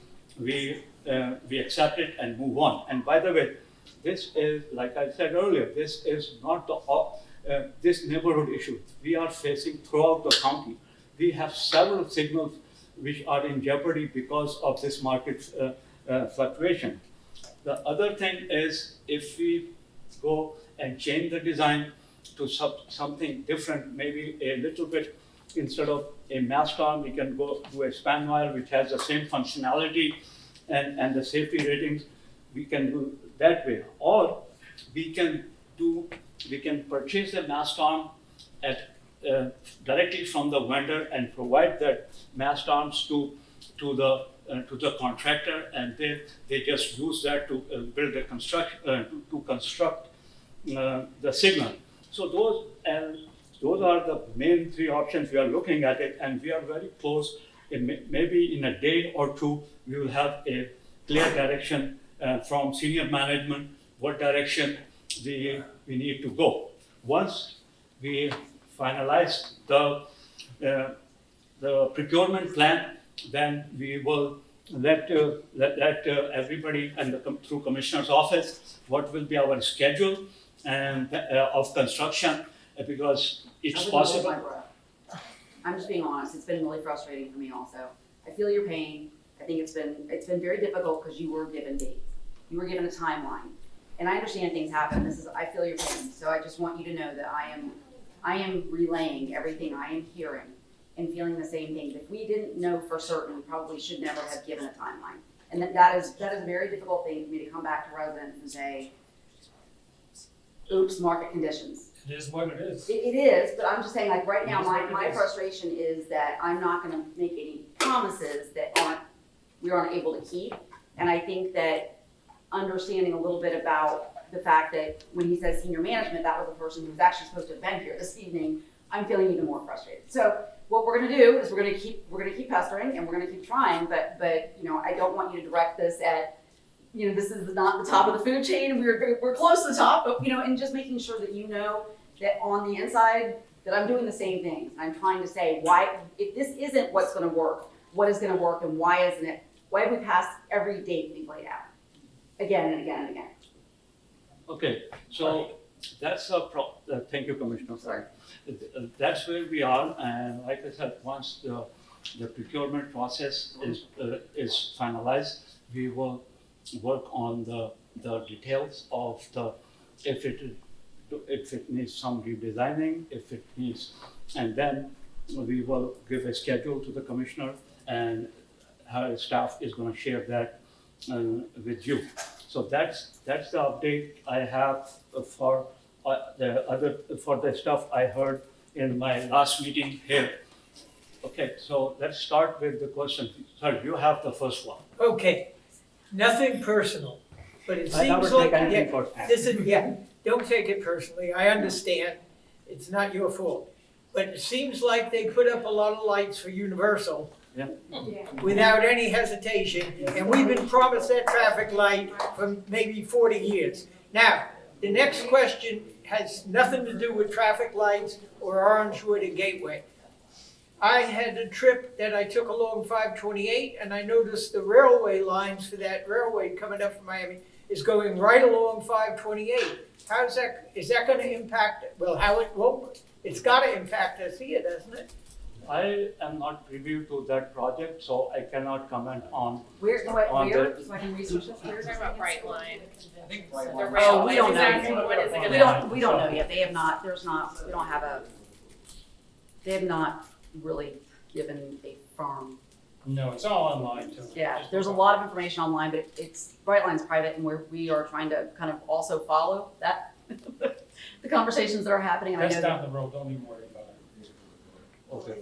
accept it and move on. And by the way, this is, like I said earlier, this is not this neighborhood issue we are facing throughout the county. We have several signals which are in jeopardy because of this market fluctuation. The other thing is, if we go and change the design to something different, maybe a little bit, instead of a mast arm, we can go to a span wire which has the same functionality and the safety ratings. We can do that way, or we can purchase a mast arm directly from the vendor and provide that mast arms to the contractor, and they just use that to build the to construct the signal. So those are the main 3 options we are looking at it, and we are very close. Maybe in a day or 2, we will have a clear direction from senior management what direction we need to go. Once we finalize the procurement plan, then we will let everybody and through Commissioner's office what will be our schedule and of construction, because it's possible. I'm just being honest, it's been really frustrating for me also. I feel your pain. I think it's been very difficult because you were given dates. You were given a timeline. And I understand things happen. I feel your pain. So I just want you to know that I am relaying everything I am hearing and feeling the same things. If we didn't know for certain, we probably should never have given a timeline. And that is a very difficult thing for me to come back to residents and say, oops, market conditions. It is what it is. It is, but I'm just saying, like, right now, my frustration is that I'm not gonna make any promises that we aren't able to keep. And I think that understanding a little bit about the fact that when he says senior management, that was the person who was actually supposed to have been here this evening, I'm feeling even more frustrated. So what we're gonna do is we're gonna keep pestering and we're gonna keep trying, but I don't want you to direct this at, this is not the top of the food chain, we're close to the top, but and just making sure that you know that on the inside that I'm doing the same things. I'm trying to say why, if this isn't what's gonna work, what is gonna work and why isn't it? Why have we passed every date we've laid out? Again and again and again. Okay, so that's thank you, Commissioner. Sorry. That's where we are, and like I said, once the procurement process is finalized, we will work on the details of if it needs some redesigning, if it needs, and then we will give a schedule to the commissioner, and her staff is going to share that with you. So that's the update I have for the stuff I heard in my last meeting here. Okay, so let's start with the question. Sir, you have the first one. Okay, nothing personal, but it I never seems like, take anything personal. don't take it personally, I understand, it's not your fault. But it seems like they put up a lot of lights for Universal without any hesitation, and we've been promised that traffic light for maybe 40 years. Now, the next question has nothing to do with traffic lights or Orangewood and Gateway. I had a trip that I took along 528, and I noticed the railway lines for that railway coming up from Miami is going right along 528. Is that gonna impact, well, how it won't, it's gotta impact us here, doesn't it? I am not privy to that project, so I cannot comment on. Where, On where, the- so I can research this? We're talking about Brightline. Right The line. rail, Oh, we don't know. exactly what is it gonna We don't know yet, they have not, we don't have they have not really given a firm. No, it's all online too. Yeah, there's a lot of information online, but it's, Brightline's private, and we are trying to kind of also follow that, the conversations that are happening, and I That's know down that. the road, don't even worry about it. Okay.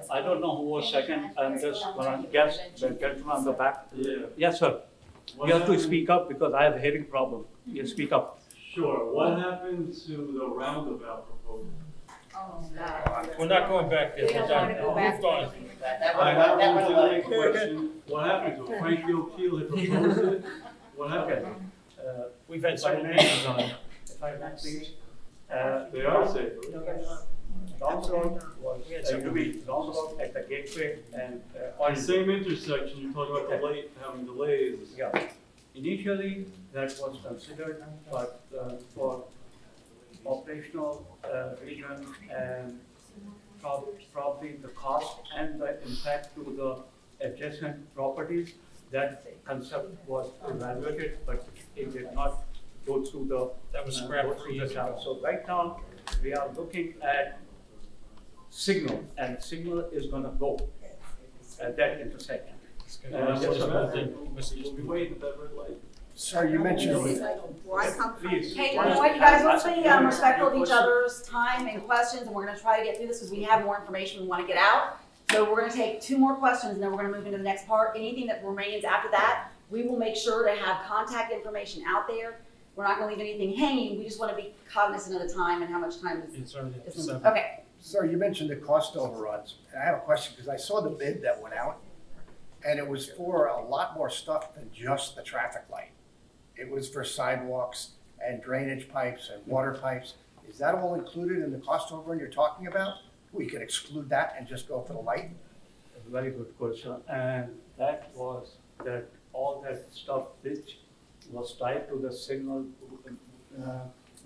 I don't know who was second, I'm just gonna guess, the gentleman on the back. Yeah. Yes, sir. You have to speak up because I have a hearing problem. You speak up. Sure, what happened to the roundabout proposal? We're not going back there, we're done, moved on. I have a legitimate question, what happened to it? Frank O'Keel had proposed it, what happened? We've had several meetings on it. If I may please. They are safe. Roundabout was, you mean roundabout at the gateway and. On the same intersection, you talked about having delays. Yeah, initially that was considered, but for operational reasons and probably the cost and the impact to the adjacent properties, that concept was evaluated, but it did not go through the. That was scrapped go through years the ago. So right now, we are looking at signal, and signal is gonna go at that intersection. We'll be waiting at that red light. Sir, you mentioned. Please. Hey, you know what, you guys, let's be respectful of each other's time and questions, and we're gonna try to get through this, because we have more information we wanna get out. So we're gonna take 2 more questions, and then we're gonna move into the next part. Anything that remains after that, we will make sure to have contact information out there. We're not gonna leave anything hanging, we just wanna be cognizant of the time and how much time It's already at is. 7. Okay, Sir, you mentioned the cost overruns. And I have a question, because I saw the bid that went out, and it was for a lot more stuff than just the traffic light. It was for sidewalks and drainage pipes and water pipes. Is that all included in the cost overrun you're talking about? We could exclude that and just go for the light? Very good question, and that was that all that stuff which was tied to the signal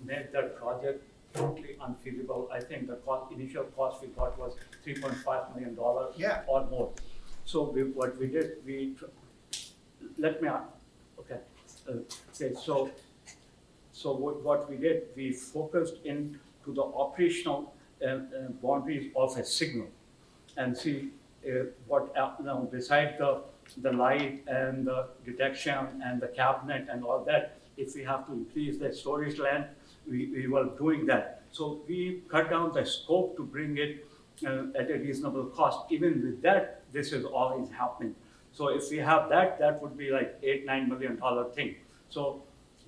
made that project totally unfeasible. I think the initial cost we got was $3.5 million Yeah. or more. So what we did, let me, okay. Okay, so what we did, we focused into the operational boundaries of a signal and see what, beside the light and the detection and the cabinet and all that, if we have to increase the storage land, we were doing that. So we cut down the scope to bring it at a reasonable cost. Even with that, this is always happening. So if we have that, that would be like $8-9 million thing. So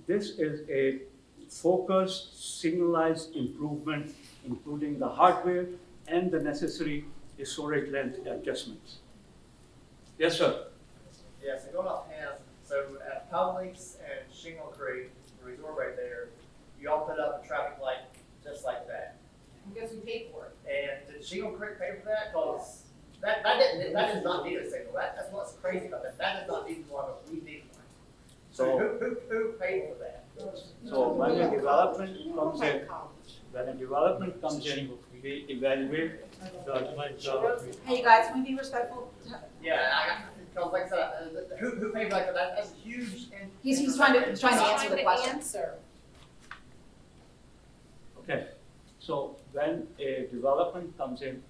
this is a focused, signalized improvement, including the hardware and the necessary storage length adjustments. Yes, sir. Yeah, so going off hands, so at Publix and Shingle Creek, the resort right there, you all put up a traffic light just like that. Because we paid for it. And did Shingle Creek pay for that? Cause that does not need a signal. That's what's crazy about that. That does not need one, but we need one. So who paid for that? So when a development comes in, we evaluate the hey, you guys, can we be respectful? Yeah, cause like I said, who paid for that? That's a huge. He's trying to answer the question. Okay, so when a development comes in,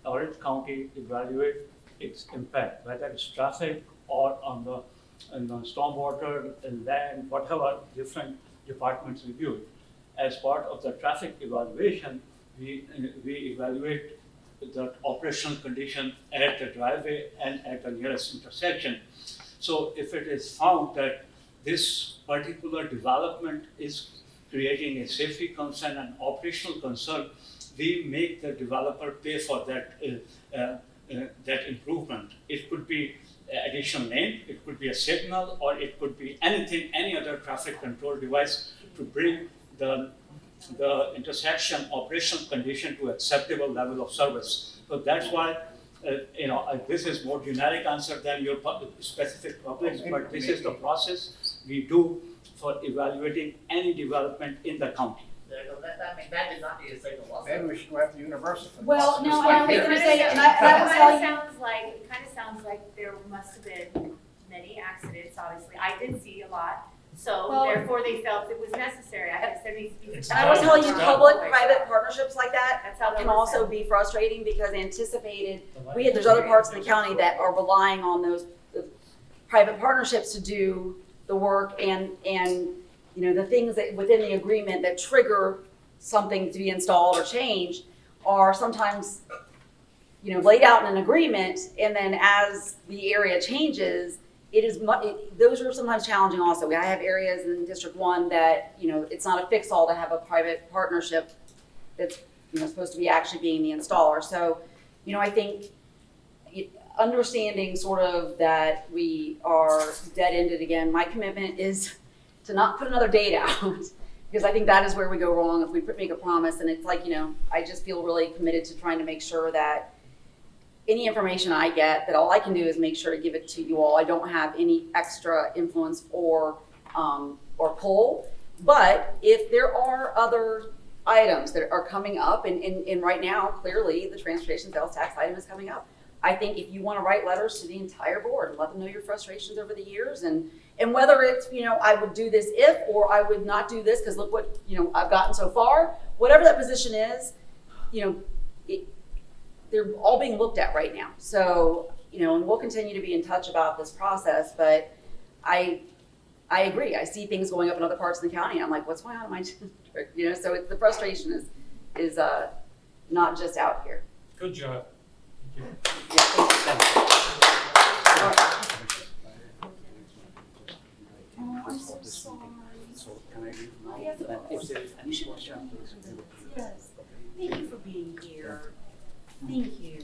Orange County evaluate its impact, whether it's traffic or on the stormwater, land, whatever different departments review it. As part of the traffic evaluation, we evaluate the operational condition at the driveway and at the nearest intersection. So if it is found that this particular development is creating a safety concern and operational concern, we make the developer pay for that improvement. It could be additional lane, it could be a signal, or it could be anything, any other traffic control device to bring the the intersection operational condition to acceptable level of service. So that's why, this is more generic answer than your specific public, but this is the process we do for evaluating any development in the county. That did not need a signal loss. Maybe we should go after Universal. Well, no, Just and like I was here. gonna say, and I will tell you. It kind of sounds like there must have been many accidents, obviously. I did see a lot, so Well- therefore they felt it was necessary. I guess there needs to be. And I will tell you, public-private partnerships like that That's how can they also sound. be frustrating because there's other parts in the county that are relying on those private partnerships to do the work and the things that within the agreement that trigger something to be installed or changed are sometimes, laid out in an agreement, and then as the area changes, those are sometimes challenging also. I have areas in District 1 that, it's not a fix-all to have a private partnership that's, supposed to be actually being the installer. So, I think understanding sort of that we are dead-ended again, my commitment is to not put another date out, because I think that is where we go wrong if we make a promise. And it's like, I just feel really committed to trying to make sure that any information I get, that all I can do is make sure to give it to you all. I don't have any extra influence or pull. But if there are other items that are coming up, and right now, clearly, the transportation sales tax item is coming up. I think if you want to write letters to the entire board and let them know your frustrations over the years, and whether it's, I would do this if, or I would not do this because look what, I've gotten so far, whatever that position is, they're all being looked at right now. So, and we'll continue to be in touch about this process, but I agree. I see things going up in other parts of the county. And I'm like, what's going on in my district? So the frustration is not just out here. Good job. Oh, I'm so sorry. So can I leave now? Yes, of And course. if there is any question, Yes. Thank you for being here. Thank you.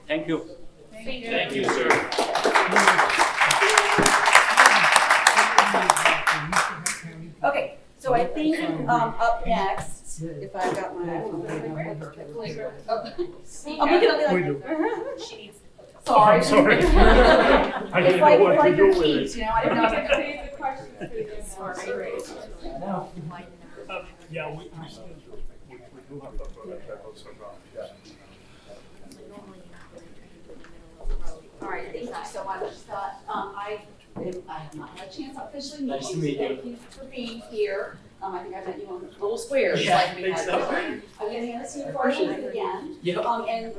thank you. Thank you, sir. Okay, so I think up next, if I've got my. I'm looking at like. She needs to put this. Sorry. I'm sorry. I didn't It's like, know what it's like to your do with keys, it. I didn't know. I was like, Save the questions for this. Yeah, we do have the protocols around. all right, thank you so much, Scott. I have not had a chance to officially meet you. Nice to meet you. Thank you for being here. I think I met you on little squares. Yeah, like we I think had so. before. I'm gonna hand this to you before I leave again. Yep. And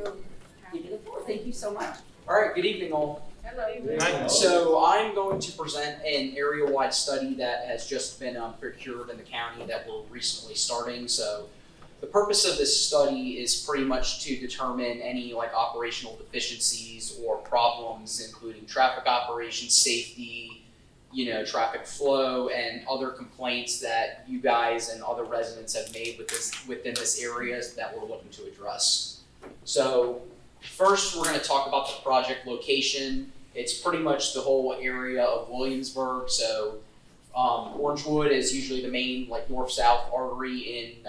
give you the floor. Thank you so much. All right, good evening all. Hello. So I'm going to present an area-wide study that has just been procured in the county that we're recently starting. So the purpose of this study is pretty much to determine any operational deficiencies or problems, including traffic operations, safety, traffic flow, and other complaints that you guys and other residents have made within this area that we're looking to address. So first, we're going to talk about the project location. It's pretty much the whole area of Williamsburg. So Orangewood is usually the main north-south artery in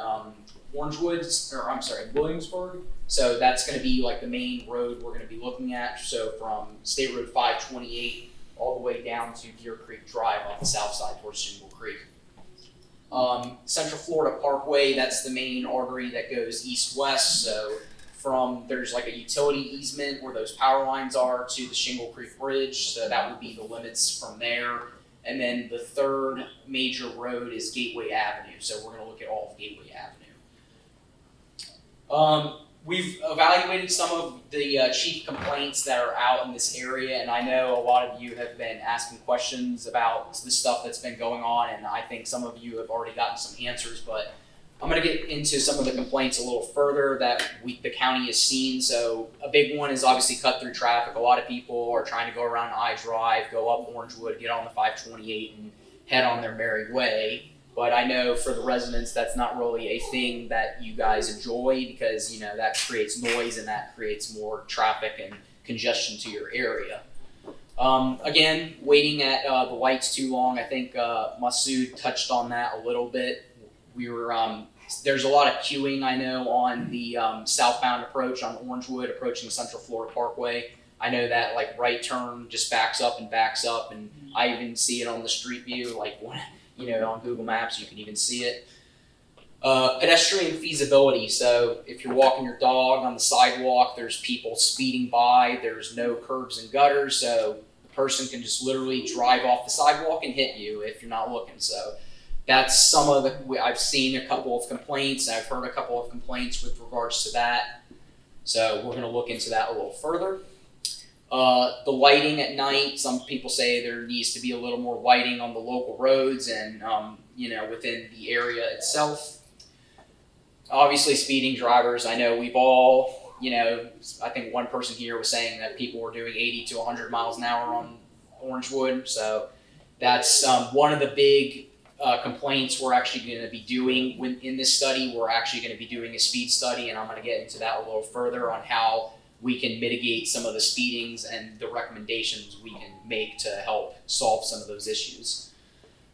Williamsburg. So that's going to be the main road we're going to be looking at. So from State Road 528 all the way down to Deer Creek Drive on the south side towards Shingle Creek. Central Florida Parkway, that's the main artery that goes east-west. So there's a utility easement where those power lines are to the Shingle Creek Bridge. So that would be the limits from there. And then the third major road is Gateway Avenue. So we're going to look at all of Gateway Avenue. We've evaluated some of the chief complaints that are out in this area, and I know a lot of you have been asking questions about the stuff that's been going on, and I think some of you have already gotten some answers, but I'm going to get into some of the complaints a little further that the county has seen. So a big one is obviously cut through traffic. A lot of people are trying to go around I-Drive, go up Orangewood, get on the 528 and head on their merry way. But I know for the residents, that's not really a thing that you guys enjoy because, that creates noise and that creates more traffic and congestion to your area. Again, waiting at the lights too long. I think Masood touched on that a little bit. We were there's a lot of queuing, I know, on the southbound approach on Orangewood approaching Central Florida Parkway. I know that like right turn just backs up, and I even see it on the street view, like on Google Maps you can even see it. Pedestrian feasibility. So if you're walking your dog on the sidewalk, there's people speeding by, there's no curbs and gutters, so the person can just literally drive off the sidewalk and hit you if you're not looking. So that's some of the, I've seen a couple of complaints, I've heard a couple of complaints with regards to that. So we're gonna look into that a little further. The lighting at night, some people say there needs to be a little more lighting on the local roads and within the area itself. Obviously speeding drivers, I know we've all, I think one person here was saying that people were doing 80 to 100 miles an hour on Orangewood. So that's one of the big complaints we're actually going to be doing in this study. We're actually going to be doing a speed study, and I'm going to get into that a little further on how we can mitigate some of the speedings and the recommendations we can make to help solve some of those issues.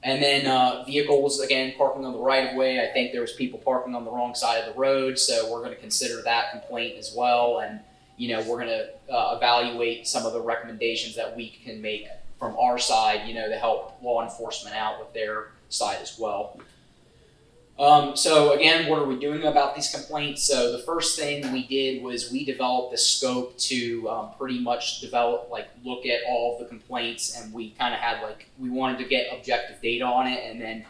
And then vehicles, again, parking on the right of way. I think there was people parking on the wrong side of the road, so we're going to consider that complaint as well. And we're going to evaluate some of the recommendations that we can make from our side, to help law enforcement out with their side as well. So again, what are we doing about these complaints? So the first thing we did was we developed the scope to pretty much look at all of the complaints, and we kind of had we wanted to get objective data on it, and then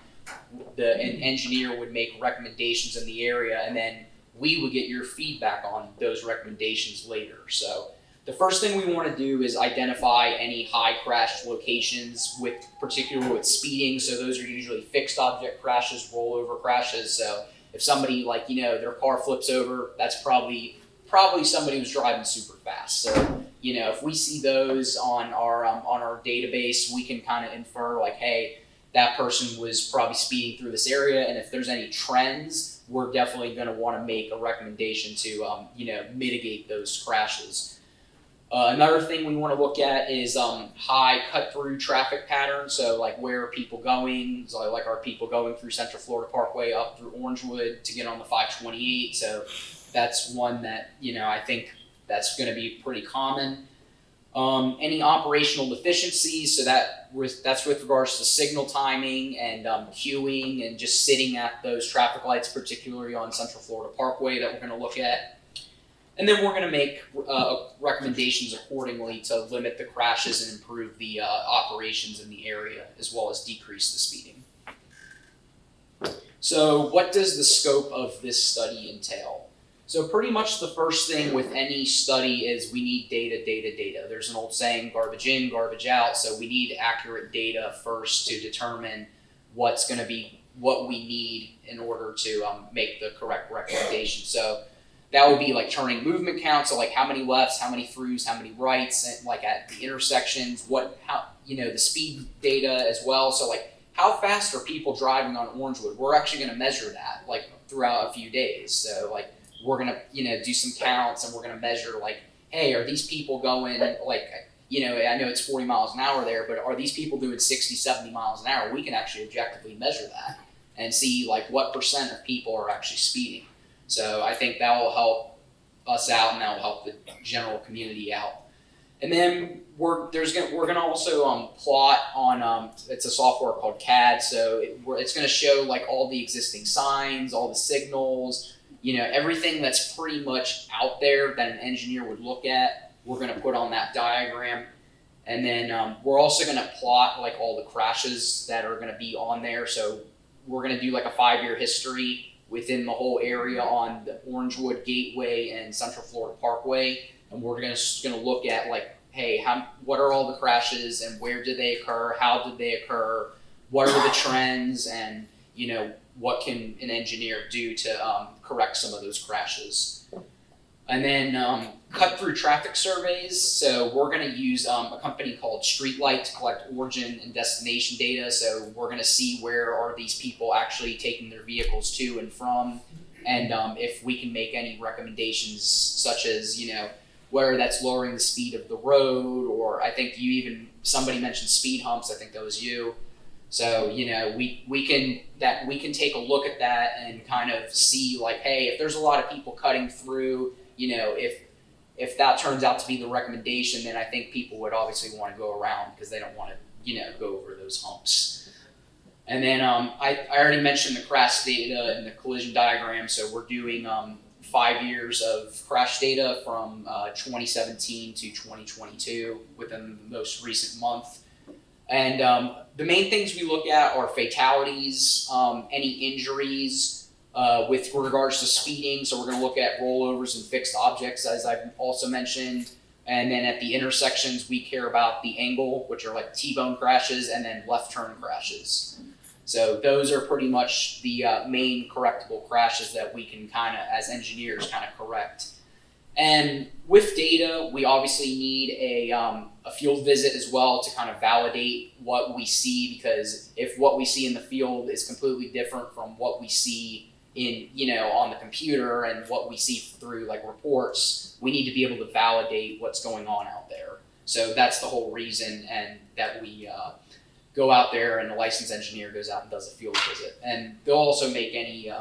an engineer would make recommendations in the area, and then we would get your feedback on those recommendations later. So the first thing we want to do is identify any high crash locations, particularly with speeding. So those are usually fixed object crashes, rollover crashes. So if somebody their car flips over, that's probably somebody who's driving super fast. So if we see those on our database, we can kind of infer hey, that person was probably speeding through this area. And if there's any trends, we're definitely going to want to make a recommendation to mitigate those crashes. Another thing we want to look at is high cut-through traffic patterns. So where are people going? So are people going through Central Florida Parkway up through Orangewood to get on the 528? So that's one that I think that's going to be pretty common. Any operational deficiencies? So that's with regards to signal timing and queuing and just sitting at those traffic lights, particularly on Central Florida Parkway, that we're going to look at. And then we're going to make recommendations accordingly to limit the crashes and improve the operations in the area, as well as decrease the speeding. So what does the scope of this study entail? So pretty much the first thing with any study is we need data, data, data. There's an old saying, garbage in, garbage out. So we need accurate data first to determine what we need in order to make the correct recommendation. So that would be turning movement count, so how many lefts, how many throughs, how many rights, and at the intersections, the speed data as well. So how fast are people driving on Orangewood? We're actually going to measure that throughout a few days. So we're going to do some counts, and we're going to measure hey, are these people going I know it's 40 miles an hour there, but are these people doing 60, 70 miles an hour? We can actually objectively measure that and see what % of people are actually speeding. So I think that will help us out, and that will help the general community out. And then we're gonna also plot on it's a software called CAD. So it's gonna show all the existing signs, all the signals, everything that's pretty much out there that an engineer would look at. We're gonna put on that diagram, and then we're also gonna plot all the crashes that are gonna be on there. So we're gonna do a 5-year history within the whole area on the Orangewood Gateway and Central Florida Parkway, and we're gonna look at hey, what are all the crashes and where did they occur? How did they occur? What are the trends? And what can an engineer do to correct some of those crashes? And then cut through traffic surveys. So we're going to use a company called Streetlight to collect origin and destination data. So we're going to see where are these people actually taking their vehicles to and from, and if we can make any recommendations, such as whether that's lowering the speed of the road, or I think somebody mentioned speed humps, I think that was you. So, we can take a look at that and kind of see like, hey, if there's a lot of people cutting through, if that turns out to be the recommendation, then I think people would obviously want to go around because they don't want to, go over those humps. And then I already mentioned the crash data and the collision diagram. So we're doing 5 years of crash data from 2017 to 2022 within the most recent month. And the main things we look at are fatalities, any injuries with regards to speeding. So we're going to look at rollovers and fixed objects, as I've also mentioned. And then at the intersections, we care about the angle, which are like T-bone crashes, and then left turn crashes. So those are pretty much the main correctable crashes that we can kind of, as engineers, kind of correct. And with data, we obviously need a field visit as well to kind of validate what we see, because if what we see in the field is completely different from what we see in, on the computer and what we see through like reports, we need to be able to validate what's going on out there. So that's the whole reason, and that we go out there and the licensed engineer goes out and does a field visit. And they'll also make any,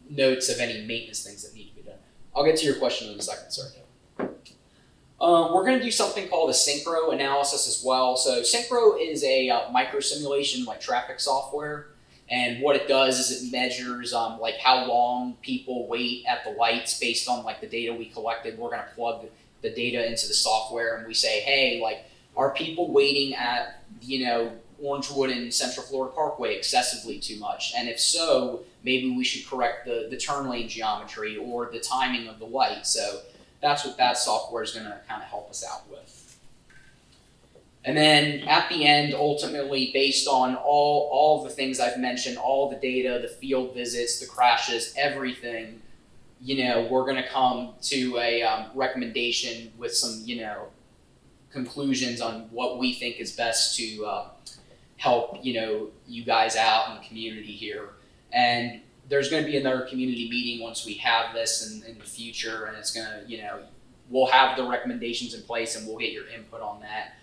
notes of any maintenance things that need to be done. I'll get to your question in a second, sir. We're going to do something called a Syncro Analysis as well. So Syncro is a micro simulation like traffic software. And what it does is it measures like how long people wait at the lights based on like the data we collected. We're going to plug the data into the software and we say, hey, like, are people waiting at, Orangewood and Central Florida Parkway excessively too much? And if so, maybe we should correct the turn lane geometry or the timing of the light. So that's what that software is going to kind of help us out with. And then at the end, ultimately, based on all of the things I've mentioned, all the data, the field visits, the crashes, everything, we're going to come to a recommendation with some, conclusions on what we think is best to help, you guys out in the community here. And there's going to be another community meeting once we have this in the future, and it's going to, we'll have the recommendations in place and we'll get your input on that.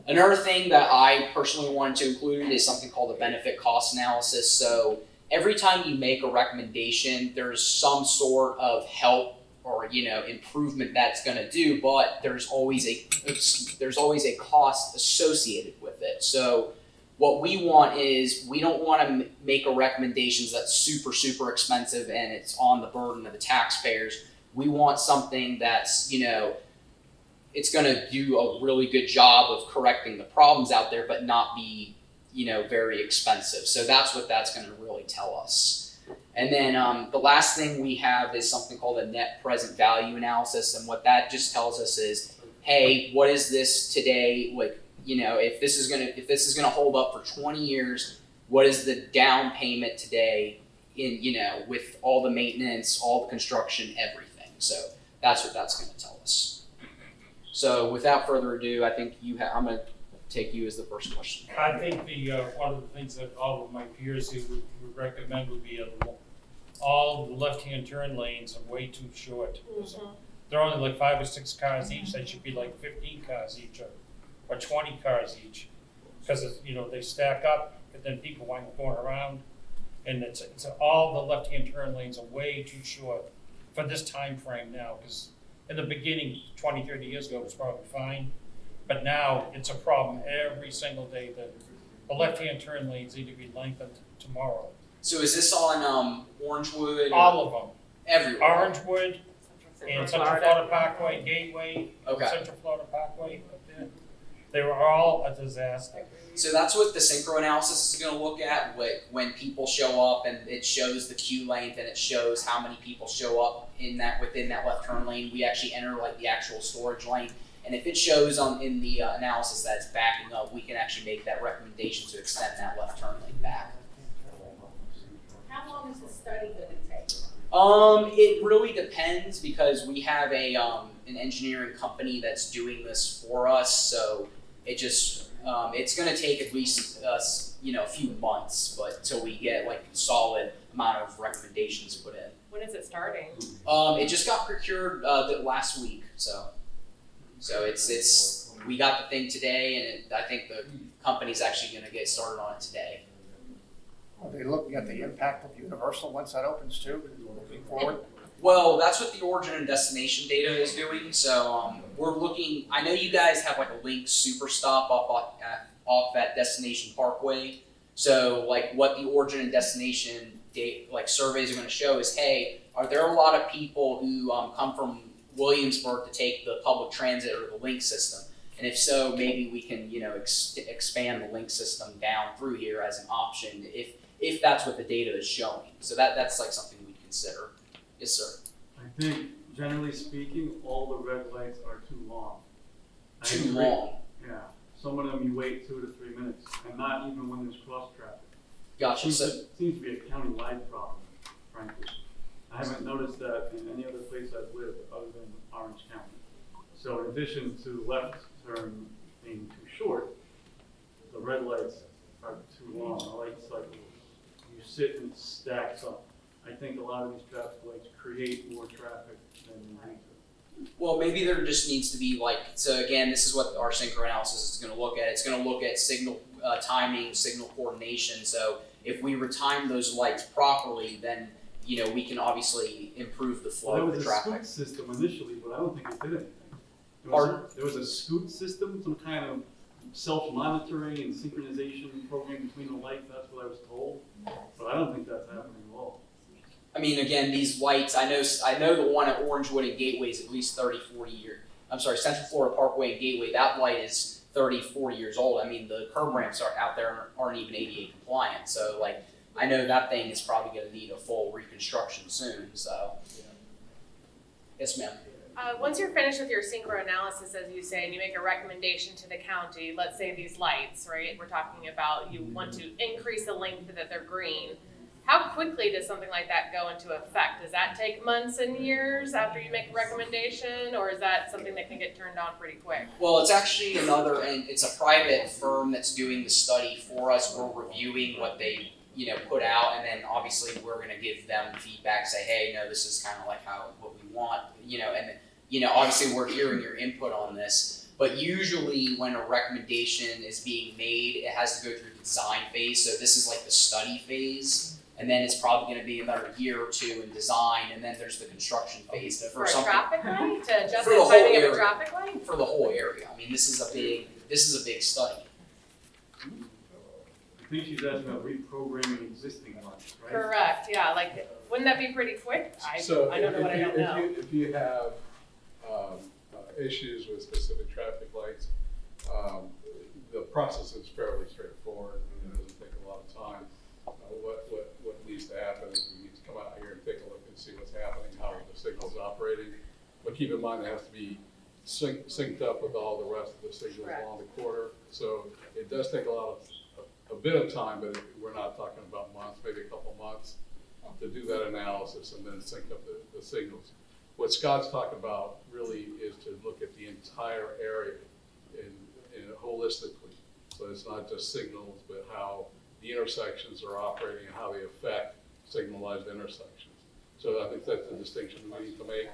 Another thing that I personally wanted to include is something called a benefit cost analysis. So every time you make a recommendation, there's some sort of help or improvement that's going to do, but there's always a cost associated with it. So what we want is, we don't want to make a recommendation that's super expensive and it's on the burden of the taxpayers. We want something that's it's going to do a really good job of correcting the problems out there, but not be very expensive. So that's what that's going to really tell us. And then the last thing we have is something called a net present value analysis. And what that just tells us is, hey, what is this today? Like, if this is gonna hold up for 20 years, what is the down payment today in, with all the maintenance, all the construction, everything. So that's what that's gonna tell us. So without further ado, I think I'm gonna take you as the first question. I think one of the things that all of my peers who would recommend would be all the left-hand turn lanes are way too short. Mm-hmm. They're only like 5 or 6 cars each. They should be like 15 cars each or 20 cars each, because they stack up and then people wind up going around, and it's all the left-hand turn lanes are way too short for this time frame now. Because in the beginning, 20, 30 years ago, it was probably fine. But now it's a problem every single day that the left-hand turn lanes need to be lengthened tomorrow. So is this on Orangewood? All of them. Everywhere? Orangewood and Central Florida Parkway, Gateway, Okay. Central Florida Parkway up there. They were all a disaster. So that's what the Syncro Analysis is going to look at, when people show up, and it shows the queue length and it shows how many people show up within that left turn lane. We actually enter like the actual storage lane. And if it shows in the analysis that it's backing up, we can actually make that recommendation to extend that left turn lane back. How long is the study going to take? It really depends, because we have an engineering company that's doing this for us. So it just it's going to take at least a few months, but till we get like a solid amount of recommendations put in. When is it starting? It just got procured last week, so we got the thing today, and I think the company's actually going to get started on it today. Are they looking at the impact of Universal once that opens too, looking forward? Well, that's what the origin and destination data is doing. So we're looking. I know you guys have like a Link super stop off at Destination Parkway. So like what the origin and destination surveys are going to show is, hey, are there a lot of people who come from Williamsburg to take the public transit or the Link system? And if so, maybe we can expand the Link system down through here as an option if that's what the data is showing. So that's like something we'd consider. Yes, sir. I think, generally speaking, all the red lights are too long. Too long? Yeah. Some of them you wait 2 to 3 minutes, and not even when there's cross traffic. Gotcha. Seems to be a county-wide problem, frankly. I haven't noticed that in any other place I've lived other than Orange County. So in addition to left turn being too short, the red lights are too long. The light cycles, you sit and it stacks up. I think a lot of these traffic lights create more traffic than they need to. Well, maybe there just needs to be so again, this is what our Syncro Analysis is going to look at. It's going to look at signal timing, signal coordination. So if we retime those lights properly, then we can obviously improve the flow of the traffic. There was a scoot system initially, but I don't think it did anything. There was a scoot system, some kind of self-monitoring and synchronization program between the lights. That's what I was told, but I don't think that's happening at all. I mean, again, these lights, I know the one at Orangewood and Gateway is at least 30, 40 years. I'm sorry, Central Florida Parkway and Gateway, that light is 30, 40 years old. I mean, the curb ramps out there aren't even ADA compliant. So, I know that thing is probably going to need a full reconstruction soon. So, yes, ma'am. Once you're finished with your Syncro Analysis, as you say, and you make a recommendation to the county, let's say these lights, right? We're talking about you want to increase the length that they're green. How quickly does something like that go into effect? Does that take months and years after you make a recommendation, or is that something that can get turned on pretty quick? Well, it's actually it's a private firm that's doing the study for us. We're reviewing what they put out, and then obviously we're going to give them feedback, say, hey, this is kind of like what we want, and obviously we're hearing your input on this. But usually when a recommendation is being made, it has to go through the design phase. So this is like the study phase. And then it's probably going to be another year or two in design, and then there's the construction phase. For a traffic light? To adjust the the whole timing of area. a traffic light? For the whole area. I mean, this is a big study. I think she's asking about reprogramming existing ones, right? Correct, yeah, wouldn't that be pretty quick? I don't know what I don't know. If you have issues with specific traffic lights, the process is fairly straightforward, and it doesn't take a lot of time. What needs to happen is we need to come out here and take a look and see what's happening, how the signal's operating. But keep in mind, it has to be synced up with all the rest of the signals along the corridor. So it does take a bit of time, but we're not talking about months, maybe a couple months to do that analysis and then sync up the signals. What Scott's talking about really is to look at the entire area in holistically. So it's not just signals, but how the intersections are operating and how they affect signalized intersections. So I think that's the distinction we need to make.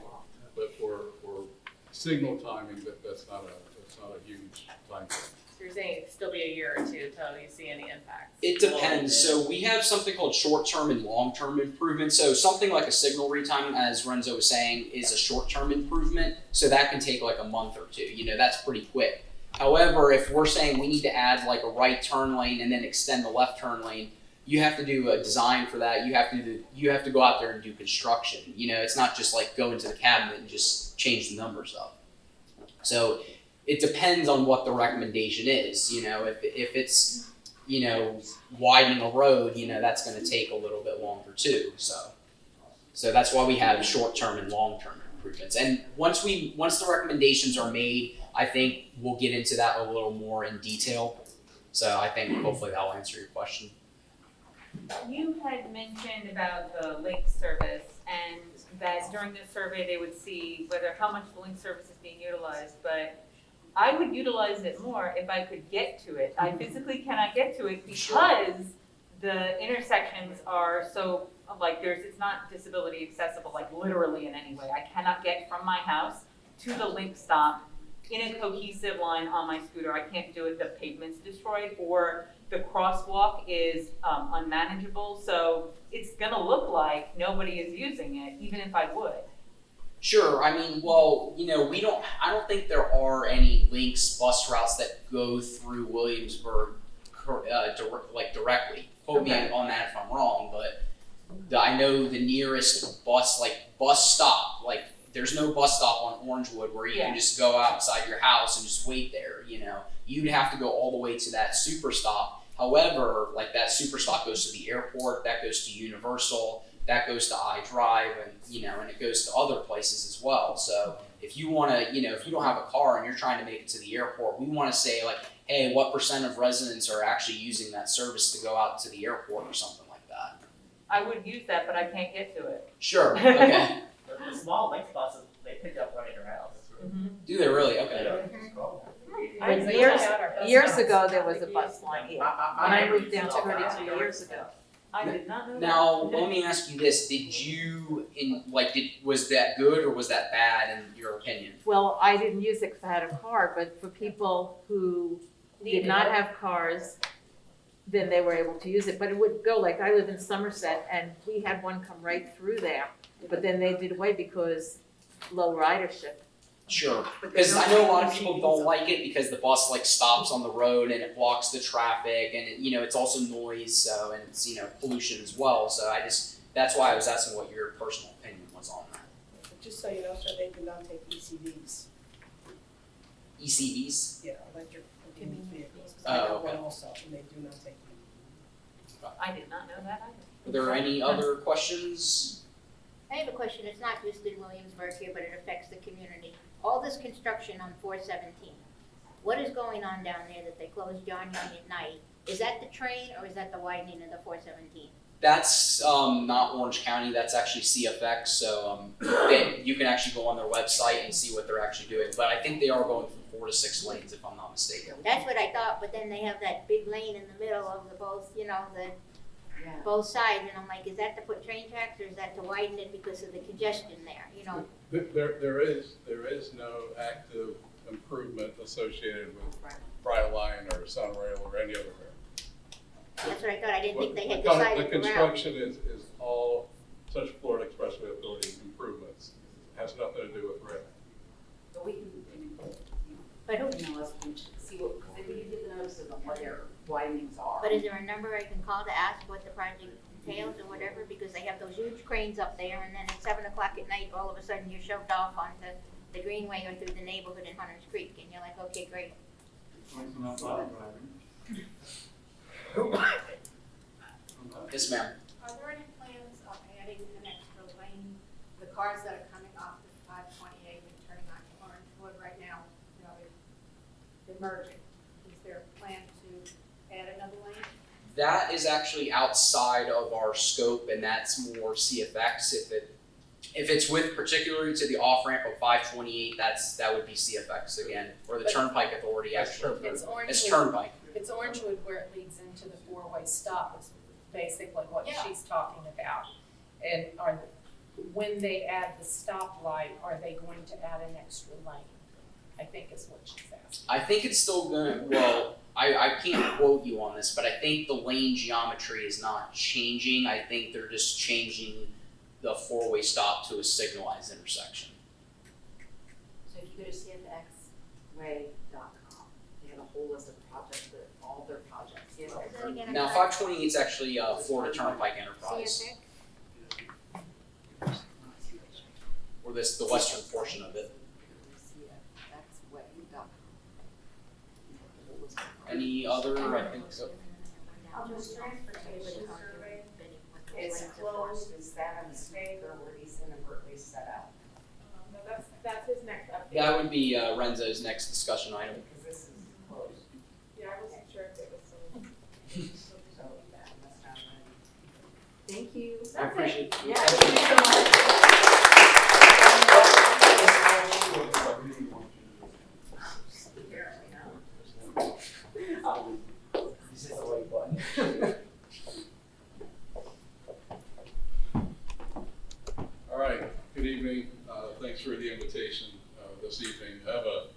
But for signal timing, that's not a huge time frame. So you're saying it could still be a year or two until you see any impacts? It depends. So we have something called short-term and long-term improvement. So something like a signal retiming, as Renzo was saying, is a short-term improvement. So that can take a month or two. That's pretty quick. However, if we're saying we need to add a right turn lane and then extend the left turn lane, you have to do a design for that. You have to go out there and do construction. It's not just go into the cabinet and just change the numbers up. So it depends on what the recommendation is. If it's widening a road, that's going to take a little bit longer too. So that's why we have short-term and long-term improvements. And once the recommendations are made, I think we'll get into that a little more in detail. So I think hopefully that'll answer your question. You had mentioned about the link service and that during this survey they would see how much the link service is being utilized, but I would utilize it more if I could get to it. I physically cannot get to it because the intersections are so, like, it's not disability accessible, like literally in any way. I cannot get from my house to the link stop in a cohesive line on my scooter. I can't do it, the pavement's destroyed, or the crosswalk is unmanageable. So it's gonna look like nobody is using it, even if I would. Sure, I mean, well, you know, I don't think there are any links, bus routes that go through Williamsburg, directly. Quote me on that if I'm wrong, but I know the nearest bus stop, like, there's no bus stop on Orangewood where you can just go outside your house and just wait there, you know. You'd have to go all the way to that super stop. However, like, that super stop goes to the airport, that goes to Universal, that goes to iDrive, and, you know, and it goes to other places as well. So if you wanna, you know, if you don't have a car and you're trying to make it to the airport, we wanna say, like, hey, what % of residents are actually using that service to go out to the airport or something like that? I would use that, but I can't get to it. Sure, okay. The small link buses, they pick up right at your house. Do they really? Okay. Years ago, there was a bus line here. When I moved down 32 years ago. I did not know that. Now, let me ask you this: was that good or was that bad in your opinion? Well, I didn't use it because I had a car, but for people who did not have cars, then they were able to use it. But it would go, like, I live in Somerset, and we had one come right through there, but then they did away because low ridership. Sure, because I know a lot of people don't like it because the bus like stops on the road and it blocks the traffic, and it, you know, it's also noise, so, and it's, you know, pollution as well. So that's why I was asking what your personal opinion was on that. Just so you know, sir, they do not take ECVs. ECVs? Yeah, electric vehicles. 'Cause Oh, I have okay. one also, and they do not take them. I did not know that either. Are there any other questions? I have a question. It's not just in Williamsburg here, but it affects the community. All this construction on 417, what is going on down there that they close John Young at night? Is that the train or is that the widening of the 417? That's not Orange County, that's actually CFX, so you can actually go on their website and see what they're actually doing. But I think they are going from 4 to 6 lanes, if I'm not mistaken. That's what I thought, but then they have that big lane in the middle of the both, you know, both sides, and I'm like, is that to put train tracks or is that to widen it because of the congestion there, you know? There is no active improvement associated with Brightline or Sunrail or any other rail. That's what I thought. I didn't think they had The decided the route. construction is all Central Florida Expressway Authority improvements. It has nothing to do with rail. But we can, But who- email us and see what, because if we can get the notices on what their widenings are. But is there a number I can call to ask what the project entails or whatever? Because they have those huge cranes up there, and then at 7 o'clock at night, all of a sudden you're shoved off onto the Greenway or through the neighborhood in Hunters Creek, and you're like, okay, great. Yes, ma'am. Are there any plans of adding an extra lane? The cars that are coming off the 528 and turning onto Orangewood right now, you know, they're merging. Is there a plan to add another lane? That is actually outside of our scope, and that's more CFX. If it's with particularly to the off ramp of 528, that would be CFX again, or the Turnpike Authority actually. It's Orangewood. It's Turnpike. It's Orangewood where it leads into the four-way stop, is basically what she's talking about. And when they add the stoplight, are they going to add an extra lane? I think is what she's asking. I think it's still gonna, well, I can't quote you on this, but I think the lane geometry is not changing. I think they're just changing the four-way stop to a signalized intersection. So if you go to cfxway.com, they have a whole list of projects, all their projects. Now, 528 is actually Florida Turnpike Enterprise, or the western portion of it. Any other, I think so. Just transportation survey Is closed, is that a mistake, or were these inadvertently set up? No, that's his next update. That would be Renzo's next discussion item. Because this is closed. Yeah, I wasn't sure if it was sold. So that must not be. Thank you. I appreciate it. Yeah, thank you so much. thanks for the invitation this evening. I have a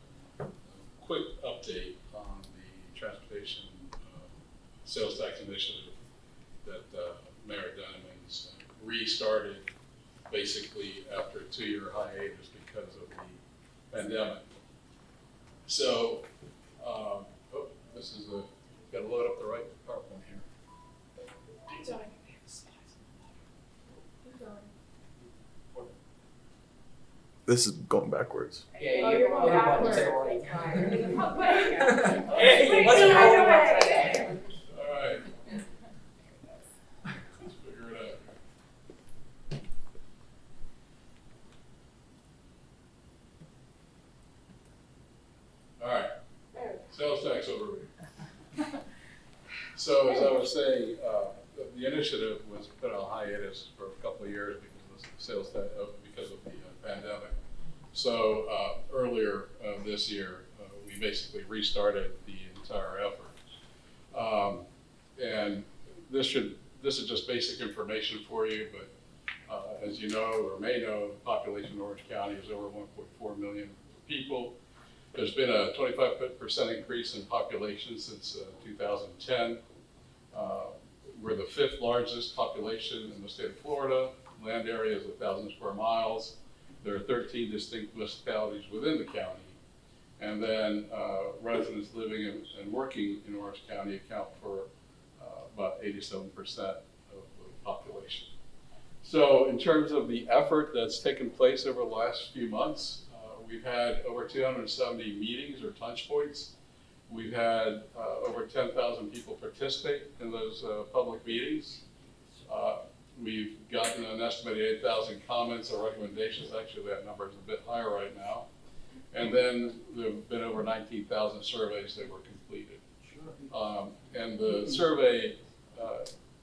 quick update on the transportation sales tax initiative that Mayor Dunham's restarted basically after a 2-year hiatus because of the pandemic. So, this is gotta load up the right PowerPoint here. This is going backwards. Yeah, you're going backwards. All right. Let's figure it out. All right. Sales tax overview. So as I was saying, the initiative was put on hiatus for a couple of years because of sales tax, because of the pandemic. So earlier this year, we basically restarted the entire effort. And this is just basic information for you, but as you know or may know, the population in Orange County is over 1.4 million people. There's been a 25% increase in population since 2010. We're the 5th largest population in the state of Florida. Land area is 1,000 square miles. There are 13 distinct municipalities within the county. And then residents living and working in Orange County account for about 87% of the population. So in terms of the effort that's taken place over the last few months, we've had over 270 meetings or touch points. We've had over 10,000 people participate in those public meetings. We've gotten an estimated 8,000 comments or recommendations. Actually, that number is a bit higher right now. And then there have been over 19,000 surveys that were completed. And the survey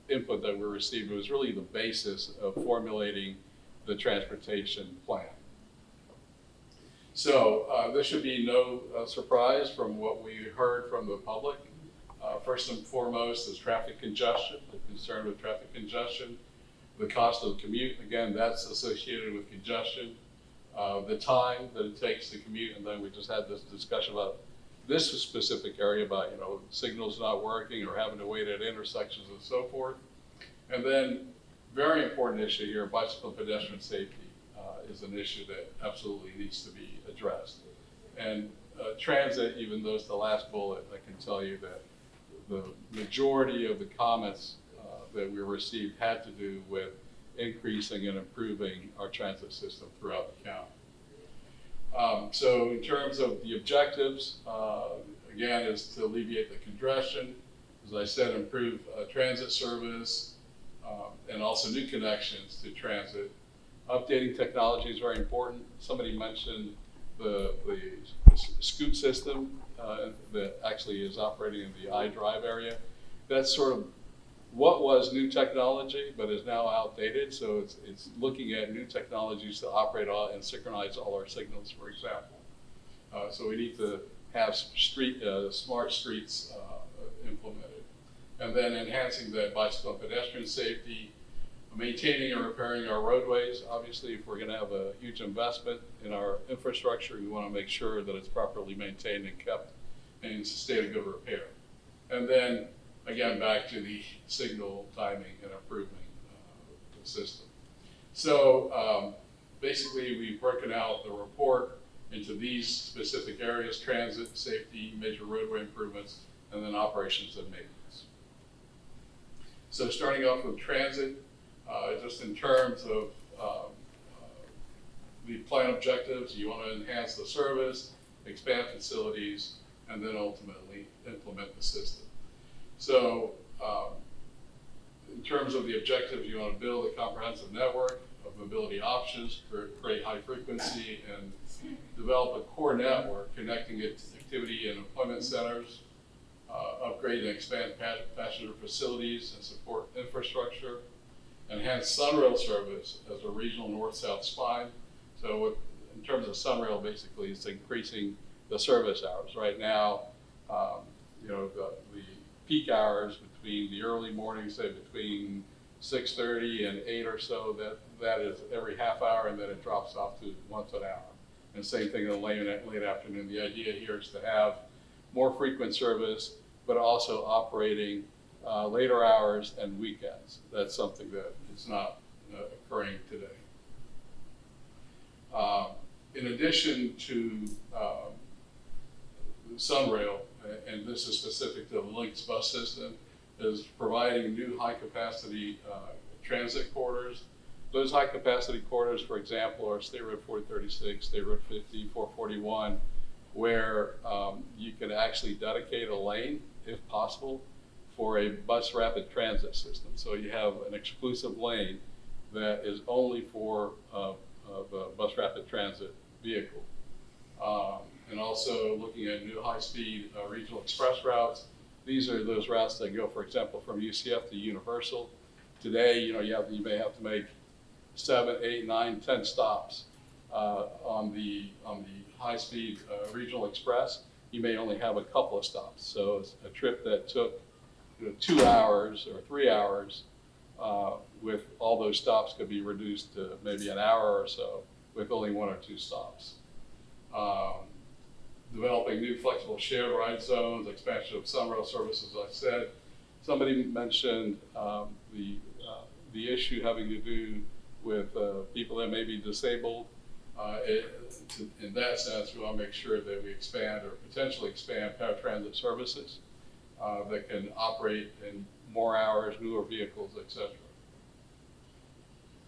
input that we received was really the basis of formulating the transportation plan. So this should be no surprise from what we heard from the public. First and foremost is traffic congestion, the concern with traffic congestion. The cost of the commute, again, that's associated with congestion. The time that it takes to commute, and then we just had this discussion about this specific area about, signals not working or having to wait at intersections and so forth. And then, very important issue here, bicycle and pedestrian safety is an issue that absolutely needs to be addressed. And transit, even though it's the last bullet, I can tell you that the majority of the comments that we received had to do with increasing and improving our transit system throughout the county. So in terms of the objectives, again, is to alleviate the congestion, as I said, improve transit service, and also new connections to transit. Updating technology is very important. Somebody mentioned the scoot system that actually is operating in the iDrive area. That's sort of what was new technology, but is now outdated. So it's looking at new technologies to operate all and synchronize all our signals, for example. So we need to have smart streets implemented. And then enhancing the bicycle and pedestrian safety, maintaining and repairing our roadways. Obviously, if we're going to have a huge investment in our infrastructure, we want to make sure that it's properly maintained and kept in state of good repair. And then, again, back to the signal timing and improving the system. So basically, we've broken out the report into these specific areas: transit, safety, major roadway improvements, and then operations and maintenance. So starting off with transit, just in terms of the plan objectives, you want to enhance the service, expand facilities, and then ultimately implement the system. So in terms of the objectives, you want to build a comprehensive network of mobility options, create high frequency, and develop a core network connecting it to activity and employment centers, upgrade and expand passenger facilities and support infrastructure, enhance Sunrail service as a regional north-south spine. So in terms of Sunrail, basically it's increasing the service hours. Right now, the peak hours between the early morning, say between 6:30 and 8 or so, that is every half hour, and then it drops off to once an hour. And same thing in the late afternoon. The idea here is to have more frequent service, but also operating later hours and weekends. That's something that is not occurring today. In addition to Sunrail, and this is specific to the Lynx bus system, is providing new high-capacity transit corridors. Those high-capacity corridors, for example, are State Road 436, State Road 50, 441, where you can actually dedicate a lane, if possible, for a bus rapid transit system. So you have an exclusive lane that is only for the bus rapid transit vehicle. And also looking at new high-speed regional express routes. These are those routes that go, for example, from UCF to Universal. Today, you may have to make 7, 8, 9, 10 stops on the high-speed regional express. You may only have a couple of stops. So it's a trip that took 2 hours or 3 hours with all those stops could be reduced to maybe an hour or so with only 1 or 2 stops. Developing new flexible shared ride zones, expansion of Sunrail services, as I said. Somebody mentioned the issue having to do with people that may be disabled. In that sense, we want to make sure that we expand or potentially expand paratransit services that can operate in more hours, newer vehicles, etc.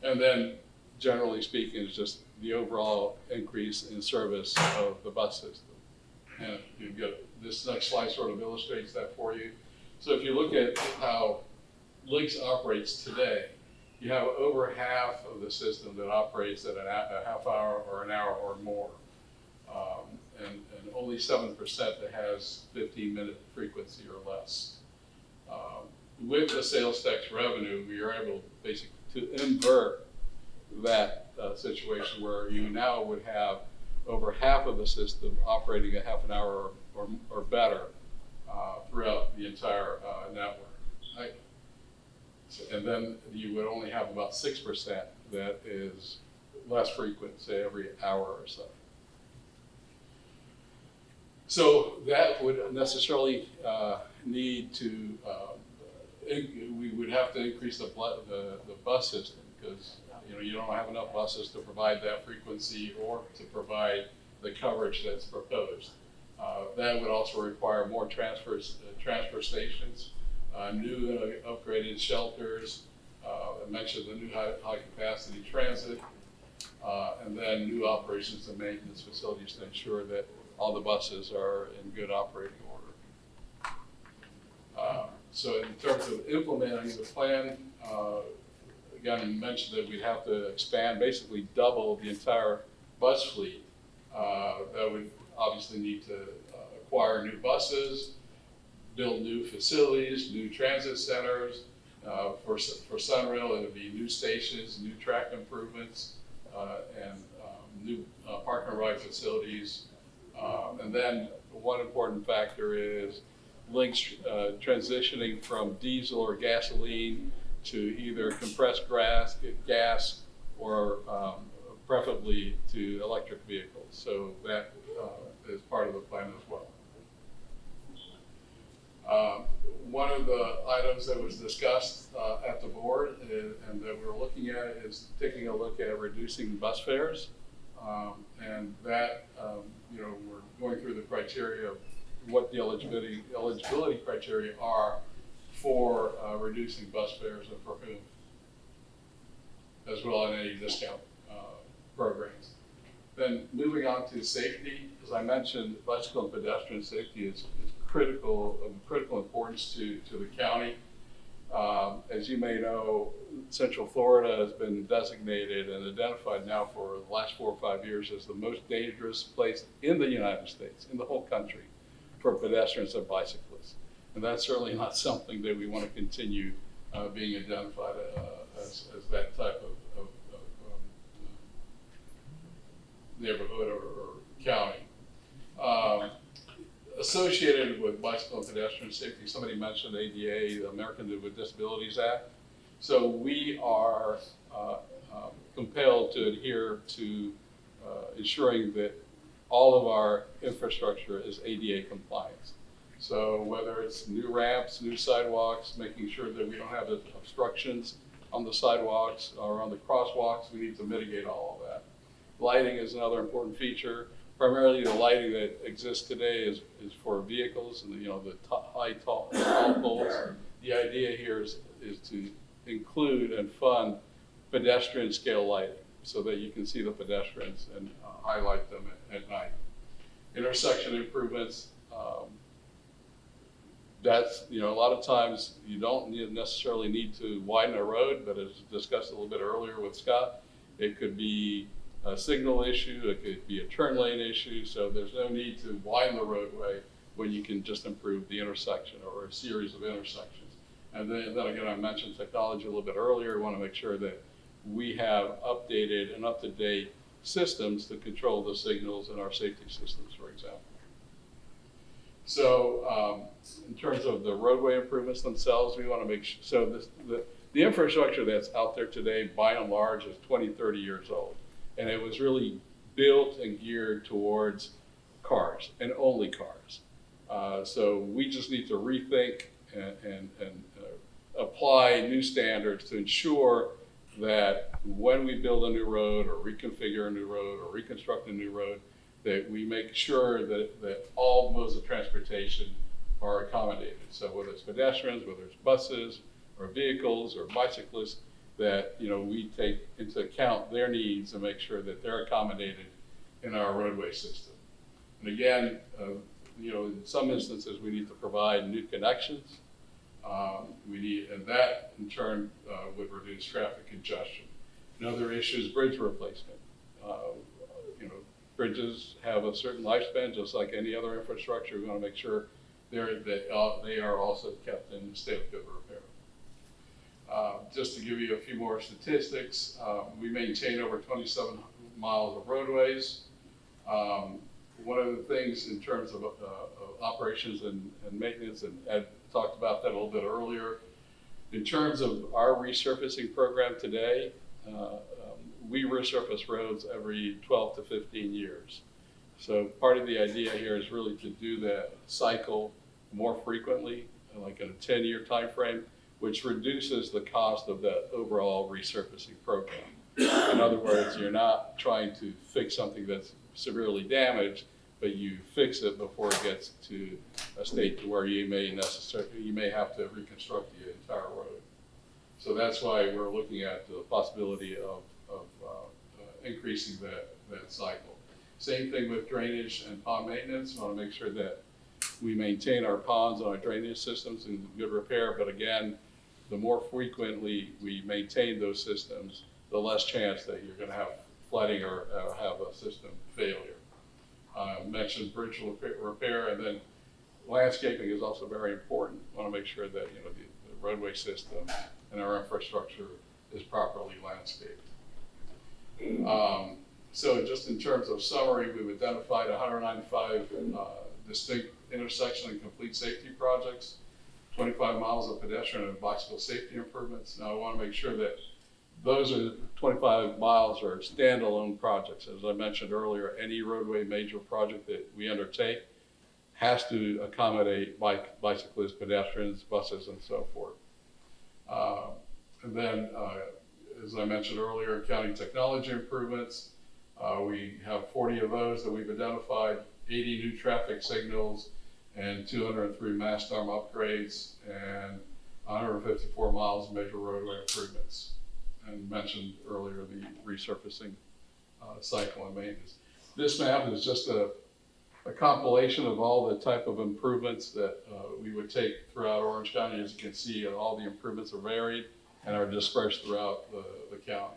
And then, generally speaking, is just the overall increase in service of the bus system. And you get this next slide sort of illustrates that for you. So if you look at how Lynx operates today, you have over half of the system that operates at a half hour or an hour or more, and only 7% that has 15-minute frequency or less. With the sales tax revenue, we are able basically to invert that situation where you now would have over half of the system operating a half an hour or better throughout the entire network. Right? And then you would only have about 6% that is less frequent, say every hour or so. So that would necessarily need to, we would have to increase the bus system because you don't have enough buses to provide that frequency or to provide the coverage that's proposed. That would also require more transfer stations, new upgraded shelters. I mentioned the new high capacity transit, and then new operations and maintenance facilities to ensure that all the buses are in good operating order. So in terms of implementing the plan, again, you mentioned that we'd have to expand, basically double the entire bus fleet. That would obviously need to acquire new buses, build new facilities, new transit centers. For Sunrail, it would be new stations, new track improvements, and new park and ride facilities. And then one important factor is Lynx transitioning from diesel or gasoline to either compressed gas or preferably to electric vehicles. So that is part of the plan as well. One of the items that was discussed at the board and that we're looking at is taking a look at reducing bus fares. And that, we're going through the criteria of what the eligibility criteria are for reducing bus fares and for whom, as well as any discount programs. Then moving on to safety, as I mentioned, bicycle and pedestrian safety is critical importance to the county. As you may know, Central Florida has been designated and identified now for the last 4 or 5 years as the most dangerous place in the United States, in the whole country, for pedestrians and bicyclists. And that's certainly not something that we want to continue being identified as that type of neighborhood or county. Associated with bicycle and pedestrian safety, somebody mentioned ADA, the American with Disabilities Act. So we are compelled to adhere to ensuring that all of our infrastructure is ADA compliant. So whether it's new ramps, new sidewalks, making sure that we don't have obstructions on the sidewalks or on the crosswalks, we need to mitigate all of that. Lighting is another important feature. Primarily the lighting that exists today is for vehicles and the tall poles. The idea here is to include and fund pedestrian scale lighting so that you can see the pedestrians and highlight them at night. Intersection improvements, that's, a lot of times you don't necessarily need to widen a road, but as discussed a little bit earlier with Scott, it could be a signal issue, it could be a turn lane issue, so there's no need to widen the roadway when you can just improve the intersection or a series of intersections. And then again, I mentioned technology a little bit earlier. We want to make sure that we have updated and up-to-date systems to control the signals in our safety systems, for example. So in terms of the roadway improvements themselves, we want to make sure, so the infrastructure that's out there today, by and large, is 20, 30 years old. And it was really built and geared towards cars and only cars. So we just need to rethink and apply new standards to ensure that when we build a new road or reconfigure a new road or reconstruct a new road, that we make sure that all modes of transportation are accommodated. So whether it's pedestrians, whether it's buses or vehicles or bicyclists, that we take into account their needs and make sure that they're accommodated in our roadway system. And again, in some instances we need to provide new connections. And that in turn would reduce traffic congestion. Another issue is bridge replacement. Bridges have a certain lifespan, just like any other infrastructure. We want to make sure they are also kept in a state of good repair. Just to give you a few more statistics, we maintain over 27 miles of roadways. One of the things in terms of operations and maintenance, and Ed talked about that a little bit earlier, in terms of our resurfacing program today, we resurface roads every 12 to 15 years. So part of the idea here is really to do that cycle more frequently, like in a 10-year time frame, which reduces the cost of that overall resurfacing program. In other words, you're not trying to fix something that's severely damaged, but you fix it before it gets to a state to where you may have to reconstruct the entire road. So that's why we're looking at the possibility of increasing that cycle. Same thing with drainage and pond maintenance. We want to make sure that we maintain our ponds and our drainage systems in good repair, but again, the more frequently we maintain those systems, the less chance that you're going to have flooding or have a system failure. Mentioned bridge repair, and then landscaping is also very important. We want to make sure that the roadway system and our infrastructure is properly landscaped. So just in terms of summary, we've identified 195 distinct intersection and complete safety projects, 25 miles of pedestrian and bicycle safety improvements. Now I want to make sure that those 25 miles are standalone projects. As I mentioned earlier, any roadway major project that we undertake has to accommodate bicyclists, pedestrians, buses, and so forth. And then, as I mentioned earlier, county technology improvements. We have 40 of those that we've identified, 80 new traffic signals, and 203 mast arm upgrades, and 154 miles of major roadway improvements. And mentioned earlier the resurfacing cycle and maintenance. This map is just a compilation of all the type of improvements that we would take throughout Orange County. As you can see, all the improvements are varied and are dispersed throughout the county.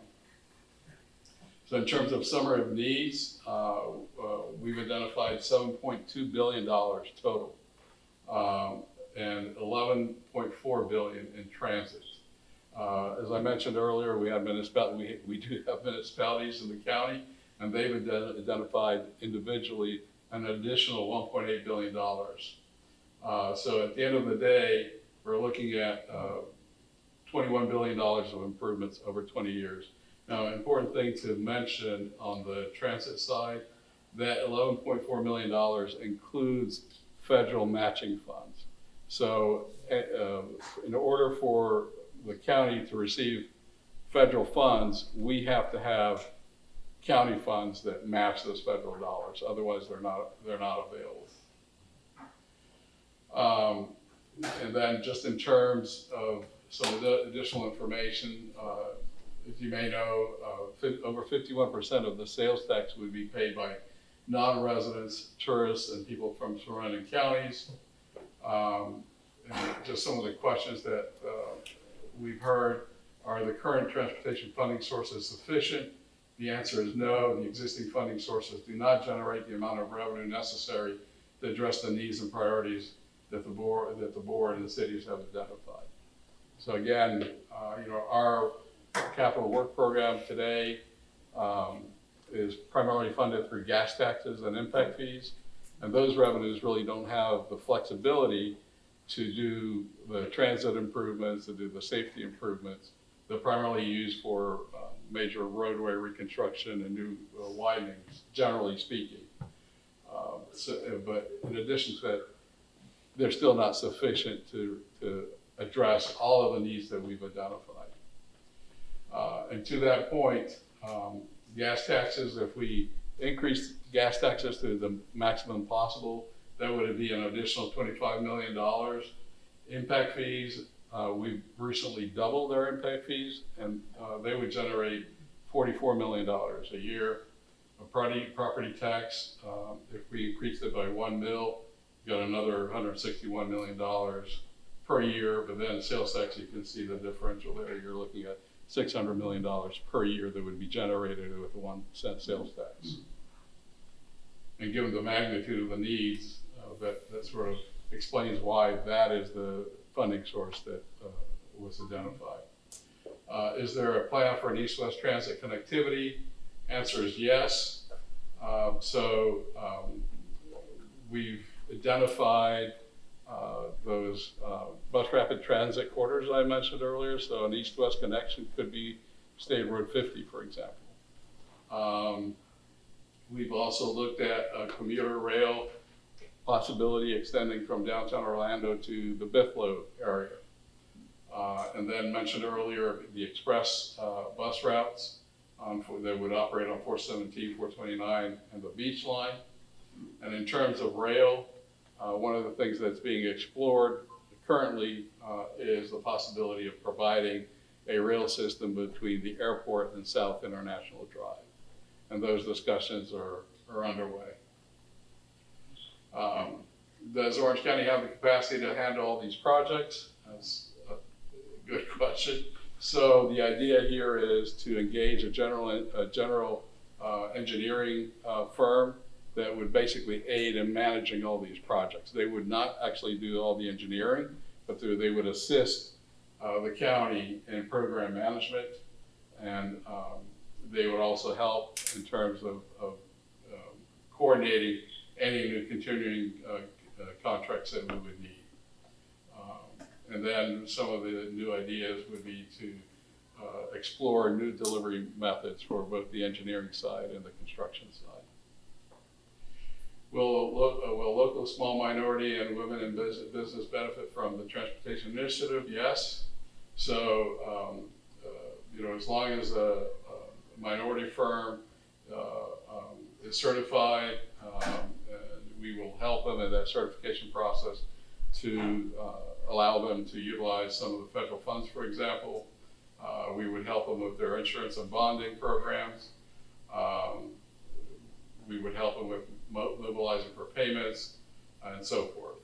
So in terms of summary of needs, we've identified $7.2 billion total and $11.4 billion in transit. As I mentioned earlier, we do have municipalities in the county, and they've identified individually an additional $1.8 billion. So at the end of the day, we're looking at $21 billion of improvements over 20 years. Now, an important thing to mention on the transit side, that $11.4 million includes federal matching funds. So in order for the county to receive federal funds, we have to have county funds that match those federal dollars. Otherwise, they're not available. And then just in terms of some of the additional information, as you may know, over 51% of the sales tax would be paid by non-residents, tourists, and people from surrounding counties. And just some of the questions that we've heard, are the current transportation funding sources sufficient? The answer is no. The existing funding sources do not generate the amount of revenue necessary to address the needs and priorities that the board and the cities have identified. So again, our capital work program today is primarily funded through gas taxes and impact fees, and those revenues really don't have the flexibility to do the transit improvements, to do the safety improvements. They're primarily used for major roadway reconstruction and new widenings, generally speaking. But in addition to that, they're still not sufficient to address all of the needs that we've identified. And to that point, gas taxes, if we increase gas taxes to the maximum possible, that would be an additional $25 million. Impact fees, we've recently doubled our impact fees, and they would generate $44 million a year. A property tax, if we increased it by 1 mil, you got another $161 million per year, but then sales tax, you can see the differential there. You're looking at $600 million per year that would be generated with a 1 cent sales tax. And given the magnitude of the needs, that sort of explains why that is the funding source that was identified. Is there a plan for an east-west transit connectivity? Answer is yes. We've identified those bus rapid transit corridors I mentioned earlier. So an east-west connection could be State Road 50, for example. We've also looked at a commuter rail possibility extending from downtown Orlando to the Bithlo area. And then mentioned earlier the express bus routes that would operate on 417, 429, and the beach line. And in terms of rail, one of the things that's being explored currently is the possibility of providing a rail system between the airport and South International Drive. And those discussions are underway. Does Orange County have the capacity to handle all these projects? That's a good question. So the idea here is to engage a general engineering firm that would basically aid in managing all these projects. They would not actually do all the engineering, but they would assist the county in program management, and they would also help in terms of coordinating any new continuing contracts that we would need. And then some of the new ideas would be to explore new delivery methods for both the engineering side and the construction side. Will local small minority and women in business benefit from the transportation initiative? Yes. So, as long as a minority firm is certified, we will help them in that certification process to allow them to utilize some of the federal funds, for example. We would help them with their insurance and bonding programs. We would help them with mobilizing for payments and so forth.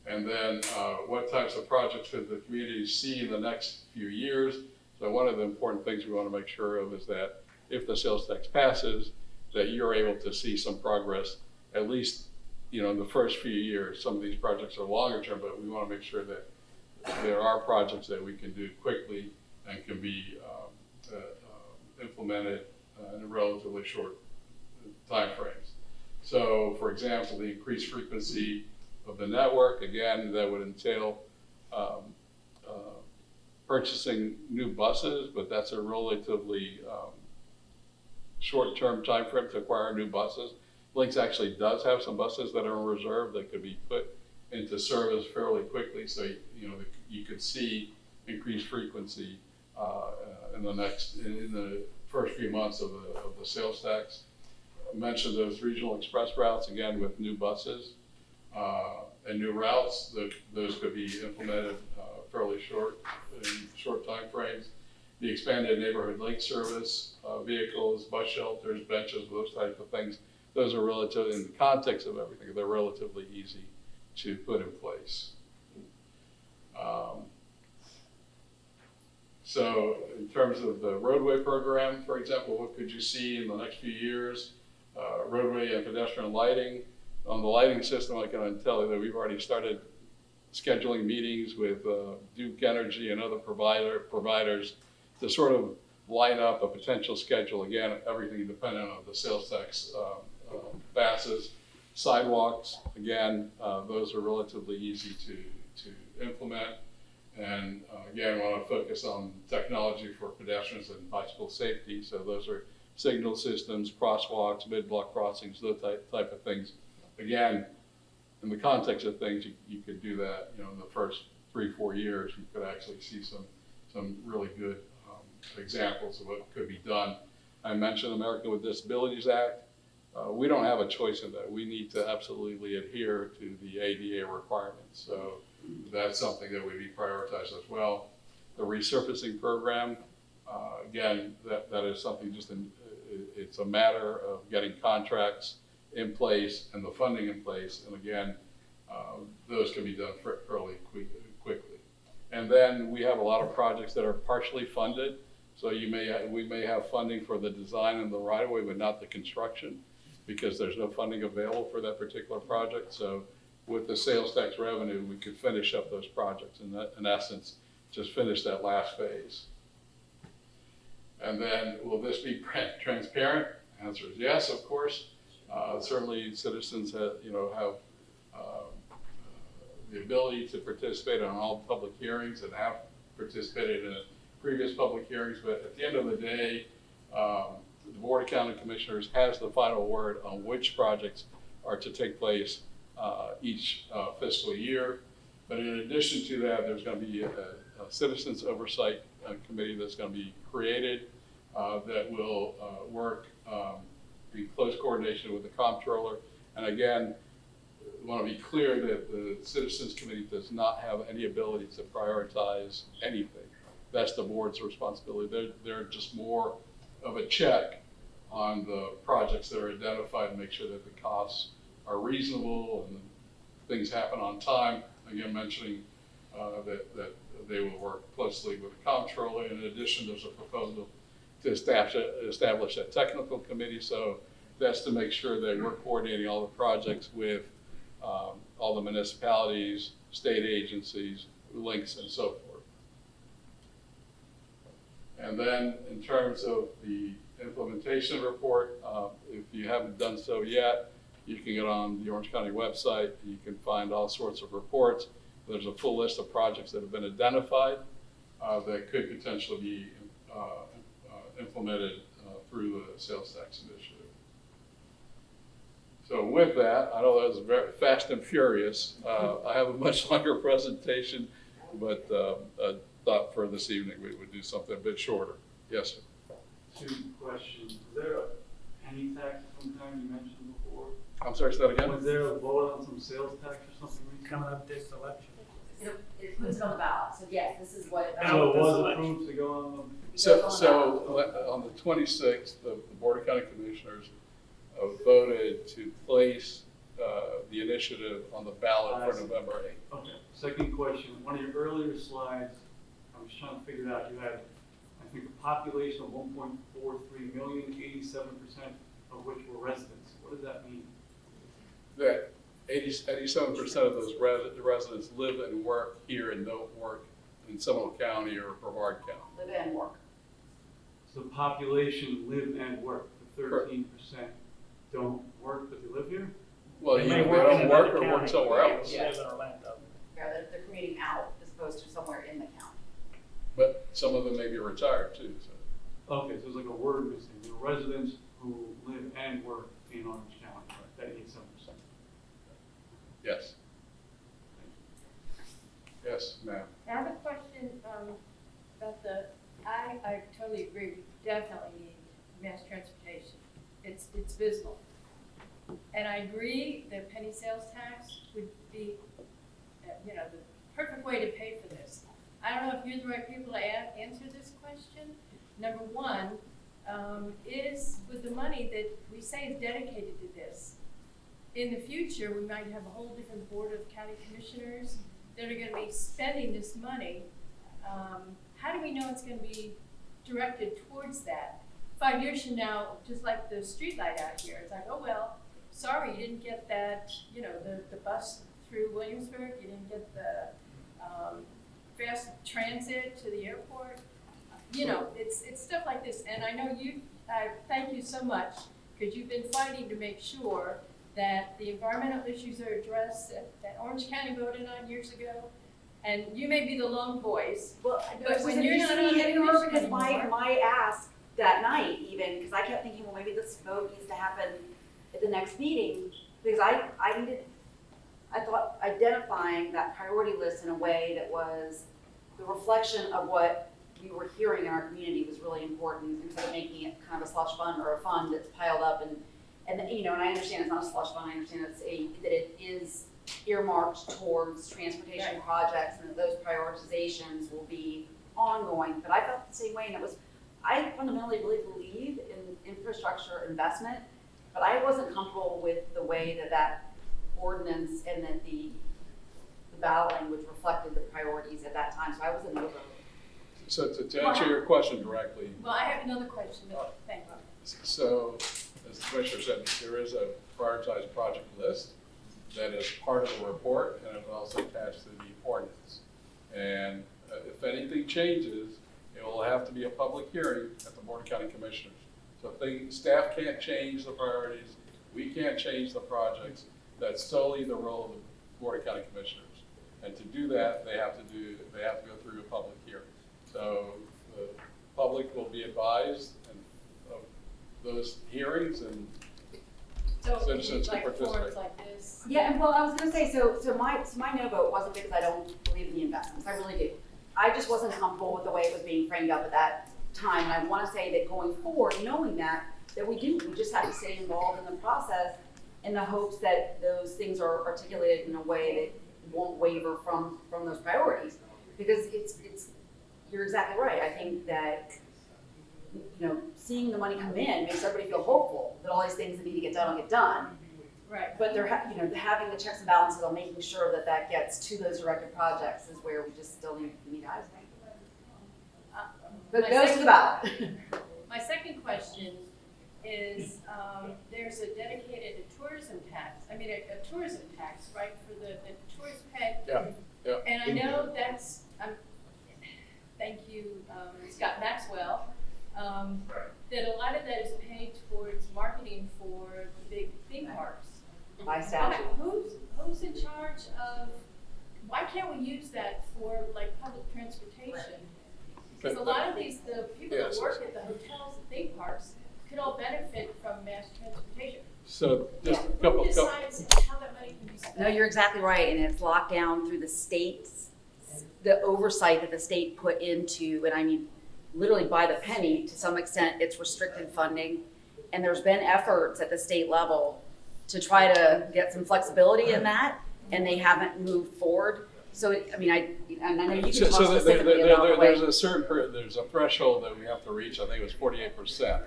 And then what types of projects should the community see in the next few years? So one of the important things we want to make sure of is that if the sales tax passes, that you're able to see some progress, at least in the first few years. Some of these projects are longer term, but we want to make sure that there are projects that we can do quickly and can be implemented in a relatively short time frames. So, for example, the increased frequency of the network, again, that would entail purchasing new buses, but that's a relatively short-term time frame to acquire new buses. Lynx actually does have some buses that are in reserve that could be put into service fairly quickly, so you could see increased frequency in the first few months of the sales tax. I mentioned those regional express routes, again, with new buses and new routes. Those could be implemented fairly in short time frames. The expanded neighborhood link service, vehicles, bus shelters, benches, those type of things, those are relatively, in the context of everything, they're relatively easy to put in place. So in terms of the roadway program, for example, what could you see in the next few years? Roadway and pedestrian lighting. On the lighting system, I can tell you that we've already started scheduling meetings with Duke Energy and other providers to sort of line up a potential schedule. Again, everything dependent on the sales tax passes. Sidewalks, again, those are relatively easy to implement. And again, I want to focus on technology for pedestrians and bicycle safety. So those are signal systems, crosswalks, mid-block crossings, those type of things. Again, in the context of things, you could do that, in the first 3-4 years. You could actually see some really good examples of what could be done. I mentioned American with Disabilities Act. We don't have a choice in that. We need to absolutely adhere to the ADA requirements. So that's something that would be prioritized as well. The resurfacing program, again, that is something it's a matter of getting contracts in place and the funding in place. And again, those can be done fairly quickly. And then we have a lot of projects that are partially funded. So we may have funding for the design and the right-of-way, but not the construction, because there's no funding available for that particular project. So with the sales tax revenue, we could finish up those projects, and in essence, just finish that last phase. And then, will this be transparent? Answer is yes, of course. Certainly, citizens have the ability to participate in all public hearings and have participated in previous public hearings. But at the end of the day, the Board of County Commissioners has the final word on which projects are to take place each fiscal year. But in addition to that, there's going to be a Citizens Oversight Committee that's going to be created that will work in close coordination with the comptroller. And again, I want to be clear that the Citizens Committee does not have any ability to prioritize anything. That's the board's responsibility. They're just more of a check on the projects that are identified and make sure that the costs are reasonable and things happen on time. Again, mentioning that they will work closely with the comptroller. In addition, there's a proposal to establish a technical committee. So that's to make sure that we're coordinating all the projects with all the municipalities, state agencies, links, and so forth. And then in terms of the implementation report, if you haven't done so yet, you can get on the Orange County website. You can find all sorts of reports. There's a full list of projects that have been identified that could potentially be implemented through the sales tax initiative. So with that, I know that was very fast and furious. I have a much longer presentation, but I thought for this evening we would do something a bit shorter. Yes, sir. 2 questions. Is there a penny tax of some kind you mentioned before? I'm sorry, say that again? Was there a vote on some sales tax or something recently? Coming up this election. It puts it on the ballot. So yes, this is what. So it was approved to go on the. So on the 26th, the Board of County Commissioners voted to place the initiative on the ballot for November 8th. Okay. Second question. One of your earlier slides, I was trying to figure it out. You had, I think, a population of 1.43 million, 87% of which were residents. What does that mean? That 87% of those residents live and work here and don't work in Seminole County or Brevard County. Live and work. So the population live and work. The 13% don't work, but they live here? Well, they don't work or work somewhere else. Yeah, they're commuting out as opposed to somewhere in the county. some of them may be retired too, so. Okay, so it's like a word missing, the residents who live and work in Orange County, right, that 87%. Yes. Yes, ma'am. I have a question, about I totally agree, we definitely need mass transportation. It's visible. And I agree that penny sales tax would be, the perfect way to pay for this. I don't know if you're the right people to answer this question. Number one, is with the money that we say is dedicated to this, in the future, we might have a whole different board of county commissioners that are gonna be spending this money. How do we know it's gonna be directed towards that? 5 years from now, just like the street light out here, it's like, oh, well, sorry, you didn't get that, the bus through Williamsburg, you didn't get the fast transit to the airport. It's stuff like this, and I know I thank you so much, because you've been fighting to make sure that the environmental issues are addressed that Orange County voted on years ago, and you may be the lone voice. Well, But when you're not on the hitting her commission because anymore. my ask that night even, because I kept thinking, well, maybe this vote needs to happen at the next meeting, because I thought identifying that priority list in a way that was the reflection of what we were hearing in our community was really important, instead of making it kind of a slush fund or a fund that's piled up and and I understand it's not a slush fund, I understand that it is earmarked towards transportation projects and that those prioritizations will be ongoing, but I felt the same way, and I fundamentally really believe in infrastructure investment, but I wasn't comfortable with the way that ordinance and that the ballot language reflected the priorities at that time, so I was a no vote. So to answer your question directly. Well, I have another question, but thank you. So, as the Commissioner said, there is a prioritized project list that is part of the report, and it's also attached to the ordinance. And if anything changes, it will have to be a public hearing at the Board of County Commissioners. So if staff can't change the priorities, we can't change the projects, that's solely the role of the Board of County Commissioners. And to do that, they have to go through a public hearing. So the public will be advised of those hearings, and citizens can participate. Like this. Yeah, and well, I was gonna say, so my no vote wasn't because I don't believe in the investments, I really do. I just wasn't comfortable with the way it was being framed up at that time, and I wanna say that going forward, knowing that we just have to stay involved in the process in the hopes that those things are articulated in a way that won't waver from those priorities. Because you're exactly right, I think that, seeing the money come in makes everybody feel hopeful that all these things that need to get done will get done. Right. But having the checks and balances on making sure that gets to those directed projects is where we just still need eyes. But My goes to second- the ballot. My second question is, there's a dedicated tourism tax, a tourism tax, right, for the tourist pay. Yeah. And I know that's, thank you, Scott Maxwell, that a lot of that is paid towards marketing for the big theme parks. By statute. Who's in charge of, why can't we use that for like public transportation? Because a lot of the people that work at the hotels and theme parks could all benefit from mass transportation. So just a Who couple. decides how that money can be spent? No, you're exactly right, and it's locked down through the state's, the oversight that the state put into, and I mean, literally by the penny, to some extent, it's restricted funding. And there's been efforts at the state level to try to get some flexibility in that, and they haven't moved forward. So, I know you can talk specifically about the way. There's a threshold that we have to reach, I think it was 48%,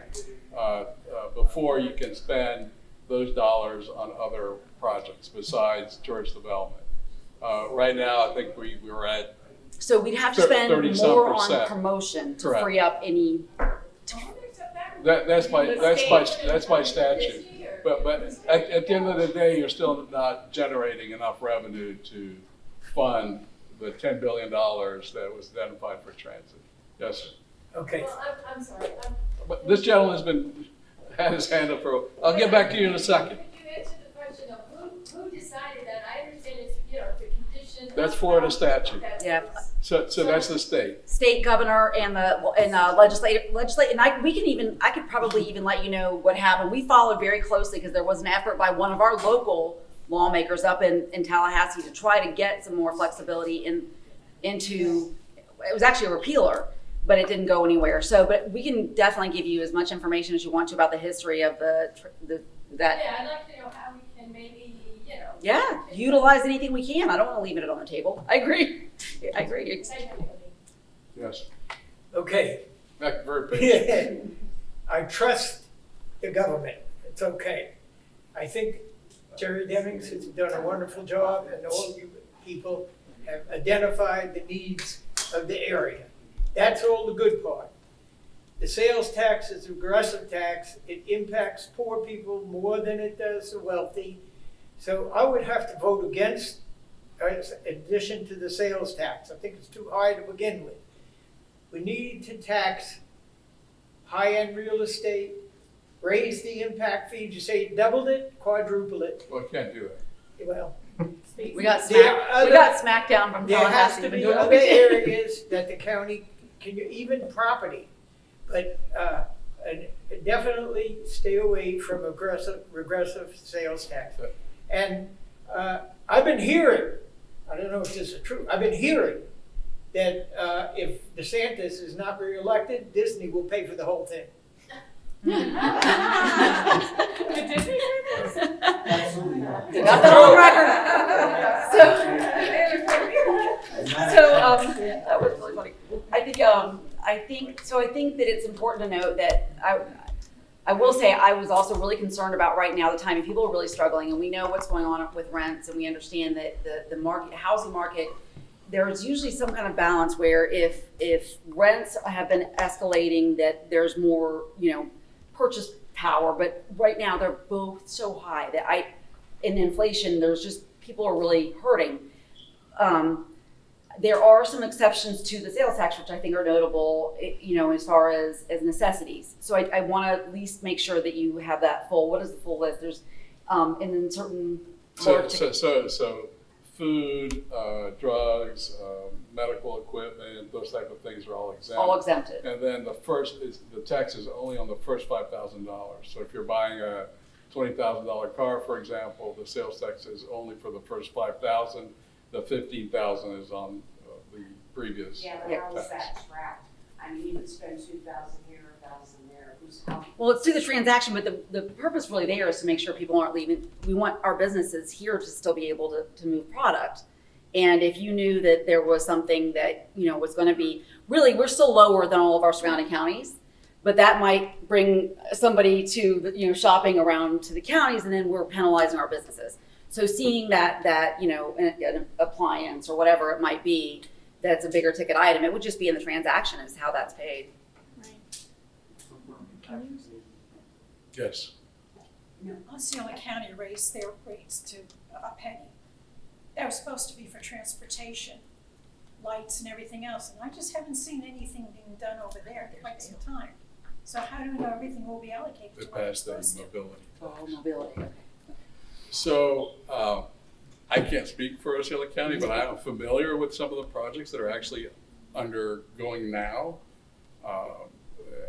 before you can spend those dollars on other projects besides tourist development. Right now, I think we're at. So we'd have to spend more on %. promotion to Correct. free up any. That's by statute. But at the end of the day, you're still not generating enough revenue to fund the $10 billion that was identified for transit. Yes, sir. Okay. Well, I'm sorry. But this gentleman's had his hand up for. I'll get back to you in a second. Could you answer the question of who decided that? I understand it's, the condition. That's Florida statute. Yeah, So that's the state. State governor and the legislative, and I could probably even let you know what happened. We followed very closely because there was an effort by one of our local lawmakers up in Tallahassee to try to get some more flexibility into. It was actually a repealer, but it didn't go anywhere. So, but we can definitely give you as much information as you want to about the history of that. Yeah, I'd like to know how we can maybe, Yeah, utilize anything we can. I don't want to leave it on the table. I agree. Yes. Okay. That's very patient. I trust the government. It's okay. I think Jerry Demings has done a wonderful job, and all you people have identified the needs of the area. That's all the good part. The sales tax is a regressive tax. It impacts poor people more than it does the wealthy. So I would have to vote against, in addition to the sales tax. I think it's too high to begin with. We need to tax high-end real estate, raise the impact fee. You say doubled it, quadruple it. Well, you can't do that. Well, we got smacked down from there has Tallahassee. to be other areas that the county can, even property, but definitely stay away from regressive sales tax. And I've been hearing, I don't know if this is true, I've been hearing that if DeSantis is not reelected, Disney will pay for the whole thing. Got that on record. That was really funny. I think that it's important to note that I will say I was also really concerned about right now the timing. People are really struggling, and we know what's going on with rents, and we understand that the housing market, there's usually some kind of balance where if rents have been escalating, that there's more, purchase power. But right now they're both so high that in inflation, there's just, people are really hurting. There are some exceptions to the sales tax, which I think are notable, as far as necessities. So I want to at least make sure that you have that full. What is the full list? There's, and then certain. So food, drugs, medical equipment, those type of things are all exempt. All exempted. And then the tax is only on the first $5,000. So if you're buying a $20,000 car, for example, the sales tax is only for the first $5,000. The $15,000 is on the previous tax. How is that tracked? I mean, you could spend $2,000 here, $1,000 there. Well, it's through the transaction, but the purpose really there is to make sure people aren't leaving. We want our businesses here to still be able to move product. And if you knew that there was something that, was going to be, really, we're still lower than all of our surrounding counties, but that might bring somebody to, shopping around to the counties, and then we're penalizing our businesses. So seeing that an appliance or whatever it might be, that's a bigger ticket item, it would just be in the transaction is how that's paid. Yes. Osceola County raised their rates to a penny. That was supposed to be for transportation, lights and everything else, and I just haven't seen anything being done over there in quite some time. So how do we know everything will be allocated to what it's supposed to? Mobility. Oh, mobility, okay. So I can't speak for Osceola County, but I am familiar with some of the projects that are actually undergoing now,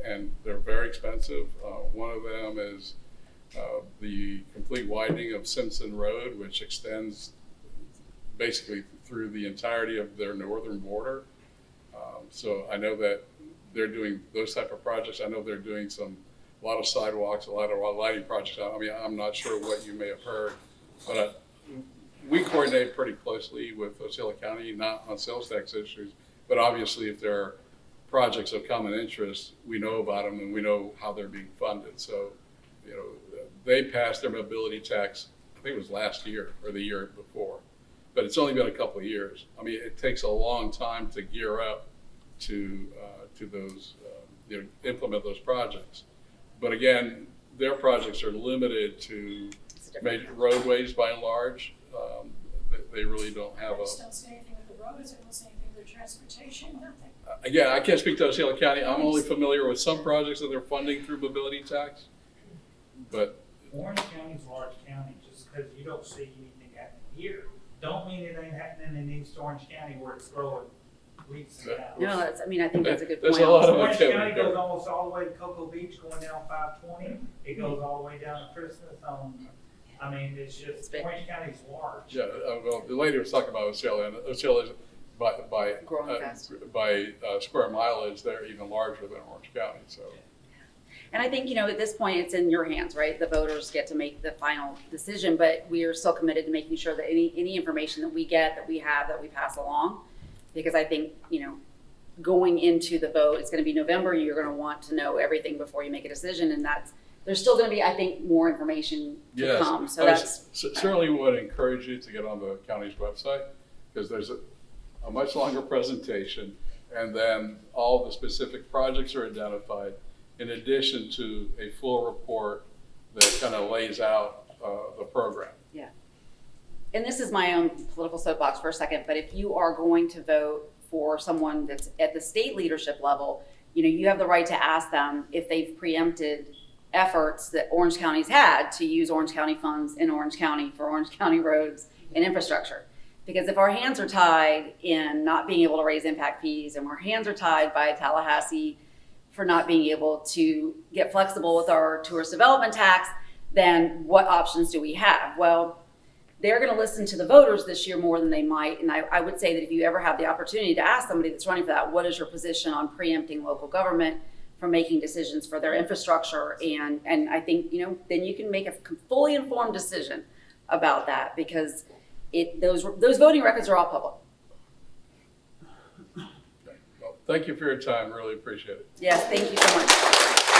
and they're very expensive. One of them is the complete widening of Simpson Road, which extends basically through the entirety of their northern border. So I know that they're doing those type of projects. I know they're doing a lot of sidewalks, a lot of lighting projects. I mean, I'm not sure what you may have heard, but we coordinate pretty closely with Osceola County, not on sales tax issues, but obviously if there are projects of common interest, we know about them and we know how they're being funded. So, they passed their mobility tax, I think it was last year or the year before, but it's only been a couple of years. I mean, it takes a long time to gear up to those, implement those projects. But again, their projects are limited to major roadways by and large. They really don't have They just don't say anything with the roads, they don't say anything with the transportation, nothing. Again, I can't speak to Osceola County. I'm only familiar with some projects that they're funding through mobility tax. But Orange County's a large county. Just because you don't see anything happening here, don't mean it ain't happening in East Orange County where it's growing weeks out. No, that's, I mean, I think that's a good There's point. a lot of Orange activity County there. goes almost all the way to Cocoa Beach going down 520. It goes all the way down to Christmas I mean, it's just, Orange County's large. Yeah, well, the lady was talking about Osceola, and Osceola is Growing fast. by square mileage, they're even larger than Orange County, so. And I think, at this point, it's in your hands, right? The voters get to make the final decision, but we are still committed to making sure that any information that we get, that we have, that we pass along. Because I think, going into the vote, it's gonna be November, you're gonna want to know everything before you make a decision, and there's still gonna be, I think, more information to come, so that's. Certainly would encourage you to get on the county's website, because there's a much longer presentation, and then all the specific projects are identified, in addition to a full report that kind of lays out the program. Yeah. And this is my own political soapbox for a second, but if you are going to vote for someone that's at the state leadership level, you have the right to ask them if they've preempted efforts that Orange County's had to use Orange County funds in Orange County for Orange County roads and infrastructure. Because if our hands are tied in not being able to raise impact fees, and our hands are tied by Tallahassee for not being able to get flexible with our tourist development tax, then what options do we have? Well, they're gonna listen to the voters this year more than they might, and I would say that if you ever have the opportunity to ask somebody that's running for that, what is your position on preempting local government from making decisions for their infrastructure? And I think, then you can make a fully informed decision about that, because those voting records are all public. Well, thank you for your time, really appreciate it. Yes, thank you so much.